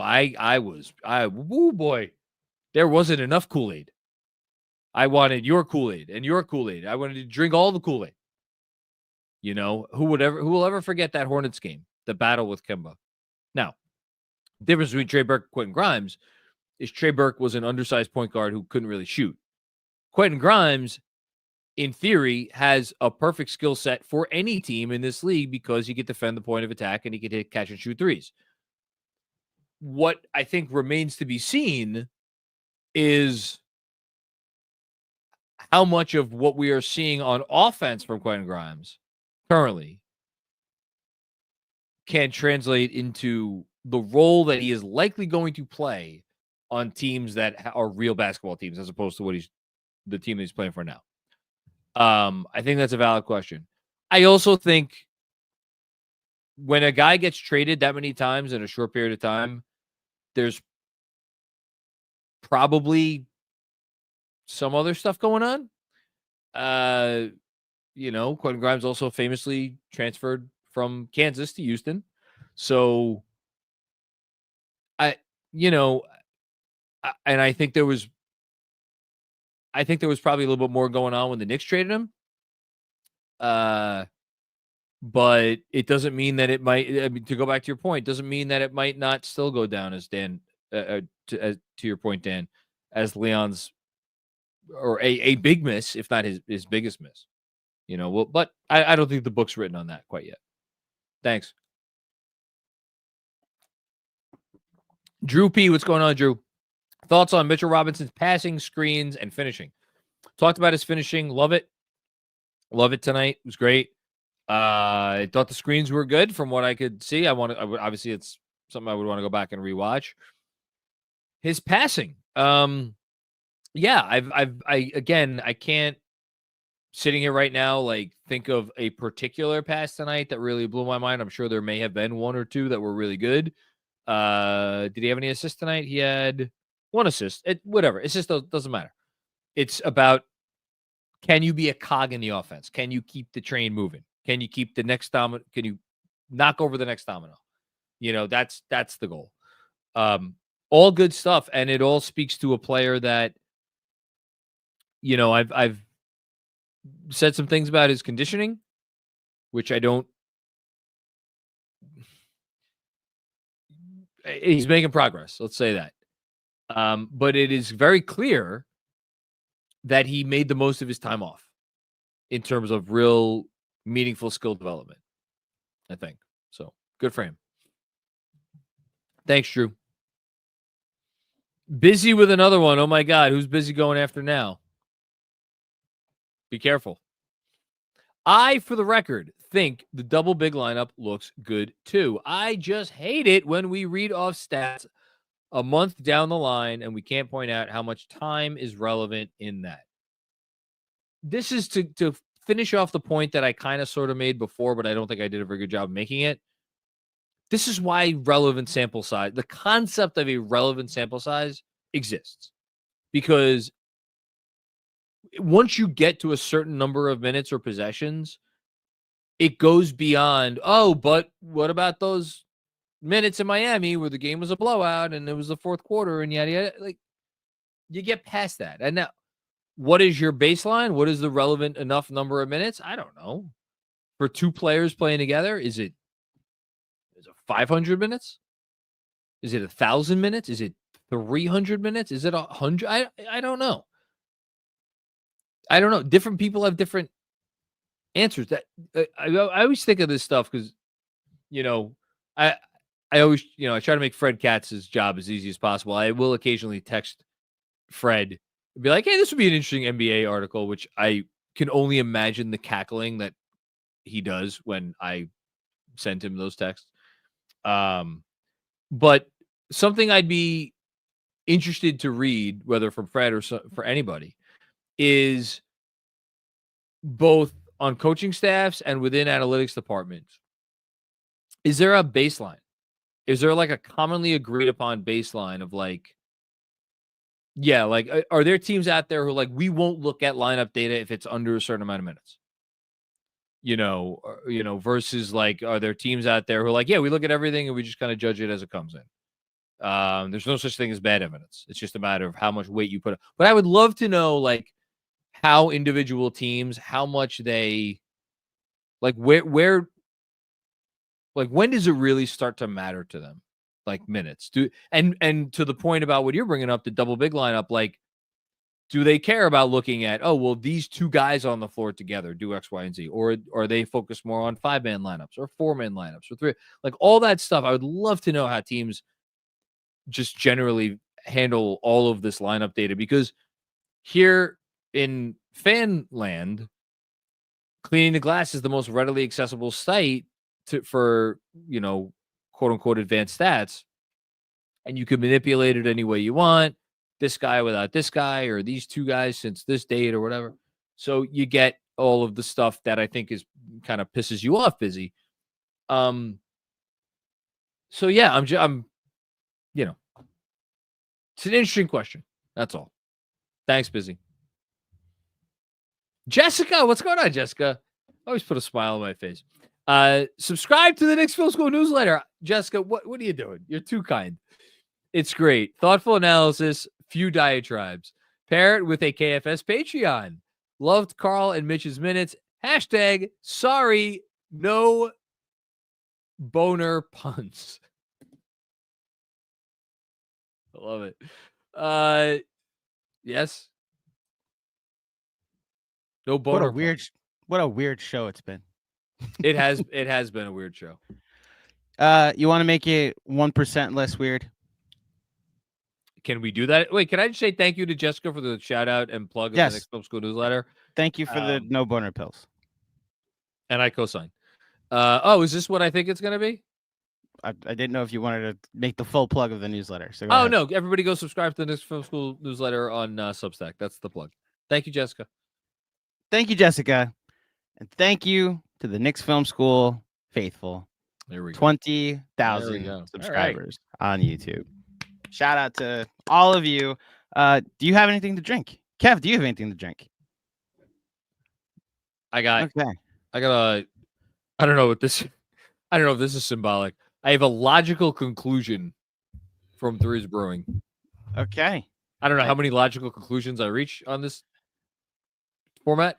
woo boy, there wasn't enough Kool-Aid. I wanted your Kool-Aid and your Kool-Aid. I wanted to drink all the Kool-Aid. Who will ever forget that Hornets game, the battle with Kemba? Now, the difference between Trey Burke and Quentin Grimes is Trey Burke was an undersized point guard who couldn't really shoot. Quentin Grimes in theory, has a perfect skill set for any team in this league because he can defend the point of attack and he can hit catch and shoot threes. What I think remains to be seen is how much of what we are seeing on offense from Quentin Grimes currently can translate into the role that he is likely going to play on teams that are real basketball teams as opposed to the team that he's playing for now. I think that's a valid question. I also think when a guy gets traded that many times in a short period of time, there's probably some other stuff going on. Quentin Grimes also famously transferred from Kansas to Houston. So I think there was probably a little bit more going on when the Knicks traded him. But it doesn't mean that it might, to go back to your point, doesn't mean that it might not still go down as Dan, to your point, Dan, as Leon's, or a big miss, if not his biggest miss. But I don't think the book's written on that quite yet. Thanks. Drew P, what's going on, Drew? Thoughts on Mitchell Robinson's passing, screens, and finishing? Talked about his finishing. Love it. Love it tonight. It was great. I thought the screens were good from what I could see. Obviously it's something I would want to go back and rewatch. His passing. Yeah, I can't, sitting here right now, like, think of a particular pass tonight that really blew my mind. I'm sure there may have been one or two that were really good. Did he have any assists tonight? He had one assist. Whatever. It's just doesn't matter. It's about, can you be a cog in the offense? Can you keep the train moving? Can you keep the next domino? Can you knock over the next domino? That's the goal. All good stuff, and it all speaks to a player that, I've said some things about his conditioning, which I don't. He's making progress. Let's say that. But it is very clear that he made the most of his time off in terms of real meaningful skill development, I think. So good for him. Thanks, Drew. Busy with another one. Oh my God. Who's busy going after now? Be careful. I, for the record, think the double big lineup looks good too. I just hate it when we read off stats a month down the line and we can't point out how much time is relevant in that. This is to finish off the point that I kind of sort of made before, but I don't think I did a very good job making it. This is why relevant sample size, the concept of a relevant sample size exists. Because once you get to a certain number of minutes or possessions, it goes beyond, but what about those minutes in Miami where the game was a blowout and it was the fourth quarter and yada, yada. Like, you get past that. And now, what is your baseline? What is the relevant enough number of minutes? I don't know. For two players playing together, is it 500 minutes? Is it 1,000 minutes? Is it 300 minutes? Is it 100? I don't know. I don't know. Different people have different answers. That I always think of this stuff because, I always, I try to make Fred Katz's job as easy as possible. I will occasionally text Fred and be like, hey, this would be an interesting NBA article, which I can only imagine the cackling that he does when I send him those texts. But something I'd be interested to read, whether from Fred or for anybody, is both on coaching staffs and within analytics departments. Is there a baseline? Is there like a commonly agreed upon baseline of like, yeah, like, are there teams out there who like, we won't look at lineup data if it's under a certain amount of minutes? Versus like, are there teams out there who are like, yeah, we look at everything and we just kind of judge it as it comes in. There's no such thing as bad evidence. It's just a matter of how much weight you put. But I would love to know like how individual teams, how much they like, where, like, when does it really start to matter to them? Like minutes. And to the point about what you're bringing up, the double big lineup, like, Do they care about looking at, oh, well, these two guys on the floor together do X, Y, and Z? Or are they focused more on 5-man lineups or 4-man lineups or 3? Like all that stuff. I would love to know how teams just generally handle all of this lineup data, because here in fan land, Cleaning the Glass is the most readily accessible site for, quote unquote advanced stats. And you can manipulate it any way you want. This guy without this guy, or these two guys since this date or whatever. So you get all of the stuff that I think is kind of pisses you off, Busy. So yeah, I'm it's an interesting question. That's all. Thanks, Busy. Jessica, what's going on, Jessica? Always put a smile on my face. Subscribe to the Knicks Film School newsletter. Jessica, what are you doing? You're too kind. It's great. Thoughtful analysis, few diatribes. Pair it with a KFS Patreon. Loved Carl and Mitch's minutes. Hashtag sorry, no boner puns. I love it. Yes. No boner. What a weird show it's been. It has been a weird show. You want to make it 1% less weird? Can we do that? Wait, can I just say thank you to Jessica for the shout out and plug of the Knicks Film School newsletter? Thank you for the no boner pills. And I co-sign. Is this what I think it's going to be? I didn't know if you wanted to make the full plug of the newsletter. So no, everybody go subscribe to the Knicks Film School newsletter on Substack. That's the plug. Thank you, Jessica. Thank you, Jessica. And thank you to the Knicks Film School faithful. There we go. 20,000 subscribers on YouTube. Shout out to all of you. Do you have anything to drink? Kev, do you have anything to drink? I don't know what this, I don't know if this is symbolic. I have a logical conclusion from Threes Brewing. Okay. I don't know how many logical conclusions I reach on this format.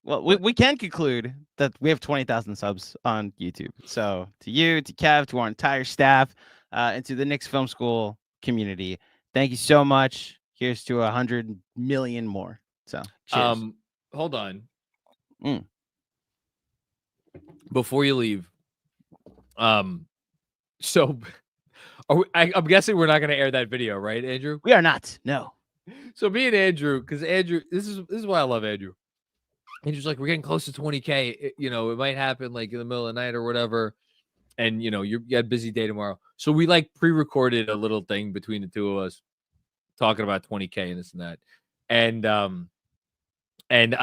Well, we can conclude that we have 20,000 subs on YouTube. So to you, to Kev, to our entire staff, and to the Knicks Film School community, thank you so much. Here's to 100 million more. So cheers. Hold on. Before you leave, so I'm guessing we're not going to air that video, right, Andrew? We are not. No. So me and Andrew, because Andrew, this is why I love Andrew. Andrew's like, we're getting close to 20K. It might happen like in the middle of the night or whatever. And you got a busy day tomorrow. So we like pre-recorded a little thing between the two of us talking about 20K and this and that. And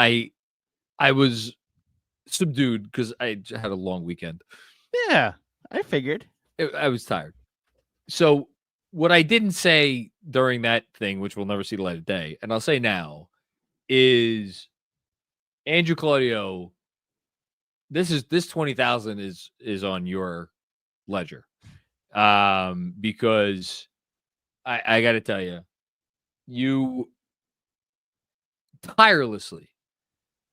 I was subdued because I had a long weekend. Yeah, I figured. I was tired. So what I didn't say during that thing, which will never see the light of day, and I'll say now, is Andrew Claudio, this 20,000 is on your ledger. Because I got to tell you, you tirelessly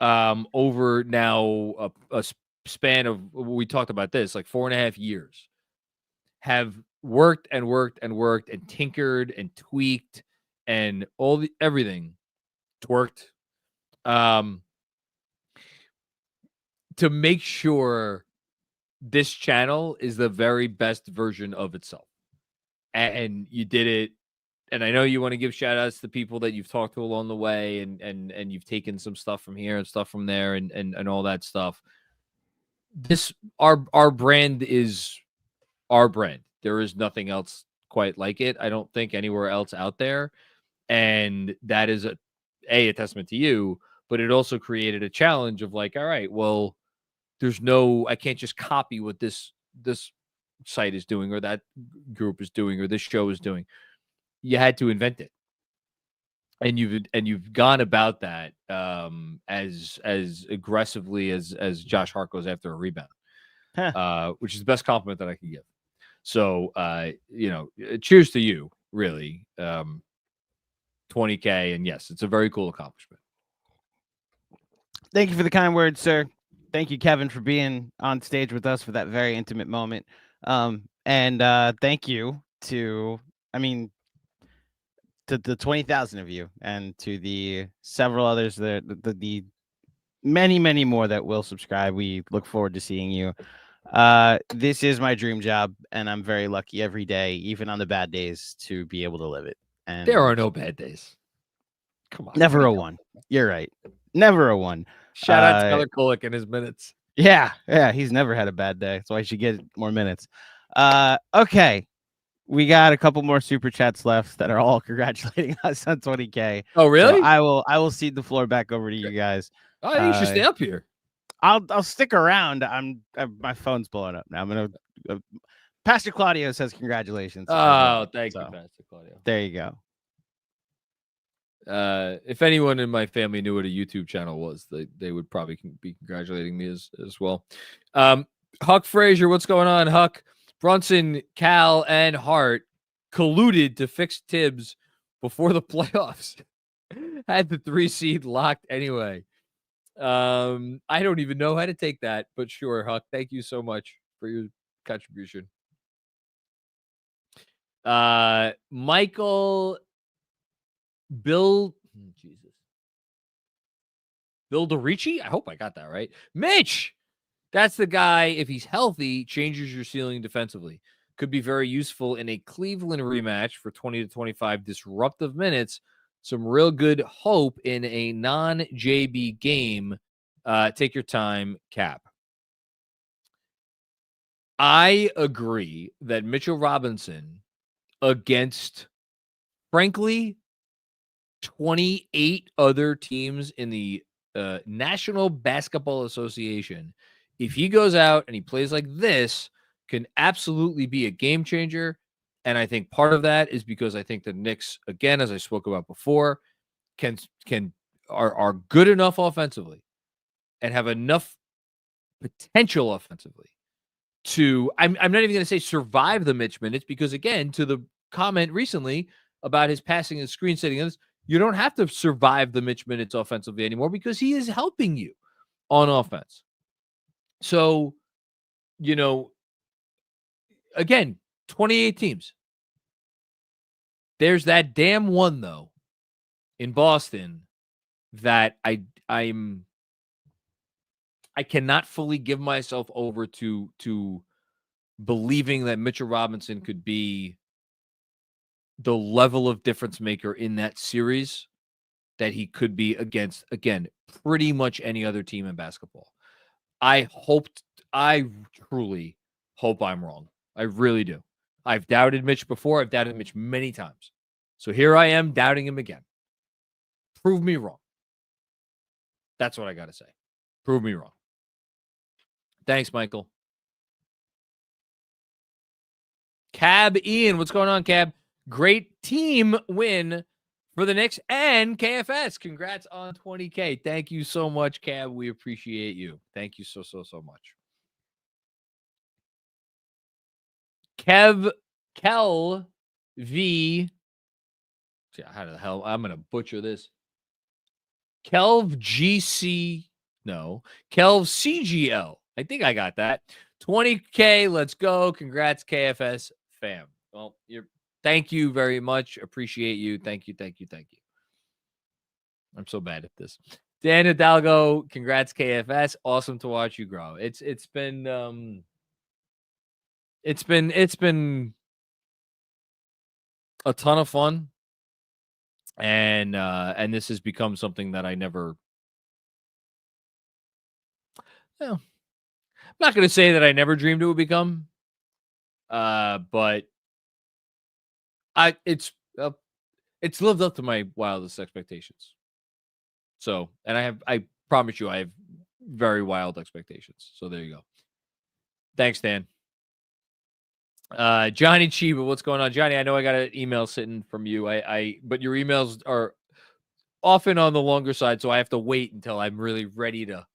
over now a span of, we talked about this, like 4.5 years, have worked and worked and worked and tinkered and tweaked and everything twerked to make sure this channel is the very best version of itself. And you did it. And I know you want to give shout outs to people that you've talked to along the way, and you've taken some stuff from here and stuff from there and all that stuff. Our brand is our brand. There is nothing else quite like it, I don't think, anywhere else out there. And that is a testament to you, but it also created a challenge of like, all right, well, I can't just copy what this site is doing or that group is doing or this show is doing. You had to invent it. And you've gone about that as aggressively as Josh Hart goes after a rebound, which is the best compliment that I can give. So, cheers to you, really. 20K, and yes, it's a very cool accomplishment. Thank you for the kind words, sir. Thank you, Kevin, for being on stage with us for that very intimate moment. And thank you to, to the 20,000 of you, and to the several others, the many, many more that will subscribe. We look forward to seeing you. This is my dream job, and I'm very lucky every day, even on the bad days, to be able to live it. And There are no bad days. Come on. never a one. You're right. Never a one. Shout out Tyler Kolek and his minutes. Yeah. He's never had a bad day, so I should get more minutes. Okay. We got a couple more super chats left that are all congratulating us on 20K. Oh, really? So I will cede the floor back over to you guys. I think you should stay up here. I'll stick around. My phone's blowing up now. I'm gonna. Pastor Claudio says congratulations. Oh, thank you, Pastor Claudio. There you go. If anyone in my family knew what a YouTube channel was, they would probably be congratulating me as well. Huck Frazier, what's going on, Huck? Brunson, Cal, and Hart colluded to fix Tibbs before the playoffs. Had the 3 seed locked anyway. I don't even know how to take that, but sure, Huck. Thank you so much for your contribution. Michael, Bill DeRicci. I hope I got that right. Mitch, that's the guy. If he's healthy, changes your ceiling defensively. Could be very useful in a Cleveland rematch for 20 to 25 disruptive minutes. Some real good hope in a non-JB game. Take your time, Cap. I agree that Mitchell Robinson against, frankly, 28 other teams in the National Basketball Association, if he goes out and he plays like this, can absolutely be a game changer. And I think part of that is because I think the Knicks, again, as I spoke about before, are good enough offensively and have enough potential offensively to, I'm not even going to say survive the Mitch minutes, because again, to the comment recently about his passing and screen setting, you don't have to survive the Mitch minutes offensively anymore because he is helping you on offense. So, again, 28 teams. There's that damn one, though, in Boston that I cannot fully give myself over to believing that Mitchell Robinson could be the level of difference maker in that series that he could be against, again, pretty much any other team in basketball. I truly hope I'm wrong. I really do. I've doubted Mitch before. I've doubted Mitch many times. So here I am doubting him again. Prove me wrong. That's what I got to say. Prove me wrong. Thanks, Michael. Cab Ian, what's going on, Cab? Great team win for the Knicks and KFS. Congrats on 20K. Thank you so much, Cab. We appreciate you. Thank you so much. Kel V. How the hell? I'm going to butcher this. Kelv GC. No. Kelv CGL. I think I got that. 20K. Let's go. Congrats, KFS fam. Well, thank you very much. Appreciate you. Thank you. I'm so bad at this. Dan Hidalgo, congrats, KFS. Awesome to watch you grow. It's been a ton of fun. And this has become something that I never, I'm not going to say that I never dreamed it would become, but it's lived up to my wildest expectations. So, and I promise you, I have very wild expectations. So there you go. Thanks, Dan. Johnny Chiba, what's going on? Johnny, I know I got an email sitting from you. But your emails are often on the longer side, so I have to wait until I'm really ready to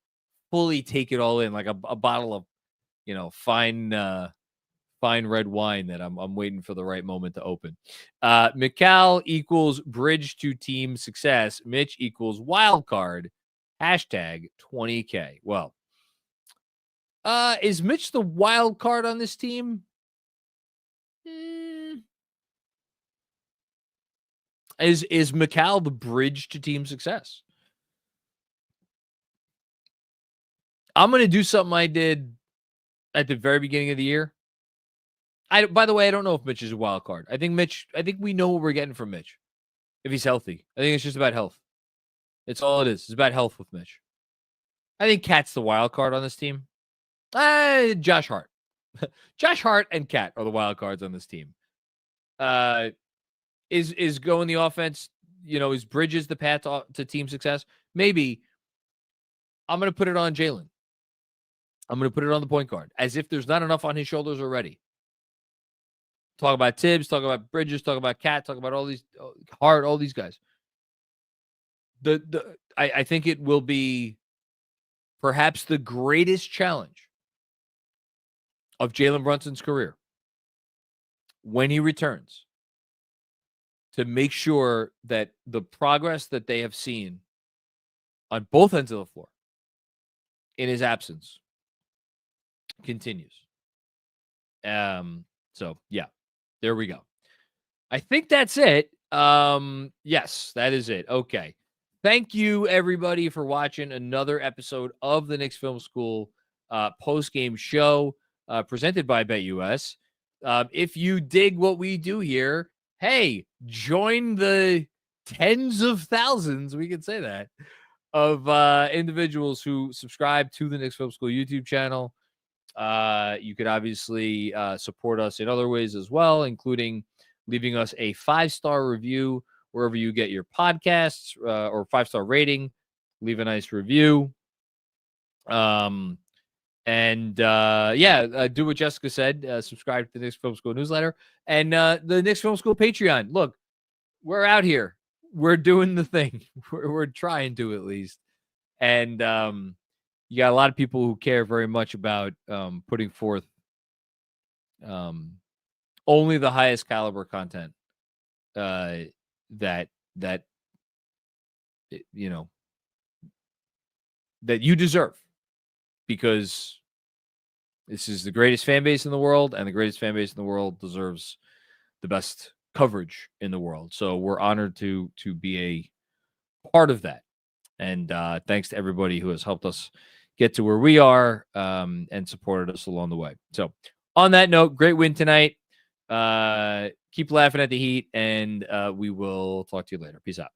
fully take it all in, like a bottle of, fine red wine that I'm waiting for the right moment to open. Mikal equals bridge to team success. Mitch equals wild card. Hashtag 20K. Well, is Mitch the wild card on this team? Is McCall the bridge to team success? I'm going to do something I did at the very beginning of the year. By the way, I don't know if Mitch is a wild card. I think we know what we're getting from Mitch if he's healthy. I think it's just about health. It's all it is. It's about health with Mitch. I think Cat's the wild card on this team. Josh Hart. Josh Hart and Cat are the wild cards on this team. Is going the offense, is Bridges the path to team success? Maybe. I'm going to put it on Jalen. I'm going to put it on the point guard, as if there's not enough on his shoulders already. Talk about Tibbs, talk about Bridges, talk about Cat, talk about all these Hart, all these guys. I think it will be perhaps the greatest challenge of Jalen Brunson's career when he returns to make sure that the progress that they have seen on both ends of the floor in his absence continues. So yeah, there we go. I think that's it. Yes, that is it. Okay. Thank you everybody for watching another episode of the Knicks Film School post-game show presented by BetUS. If you dig what we do here, hey, join the tens of thousands, we can say that, of individuals who subscribe to the Knicks Film School YouTube channel. You could obviously support us in other ways as well, including leaving us a 5-star review wherever you get your podcasts, or 5-star rating. Leave a nice review. Do what Jessica said. Subscribe to the Knicks Film School newsletter and the Knicks Film School Patreon. Look, we're out here. We're doing the thing. We're trying to, at least. And you got a lot of people who care very much about putting forth only the highest caliber content that you deserve, because this is the greatest fan base in the world, and the greatest fan base in the world deserves the best coverage in the world. So we're honored to be a part of that. And thanks to everybody who has helped us get to where we are and supported us along the way. So on that note, great win tonight. Keep laughing at the Heat, and we will talk to you later. Peace out.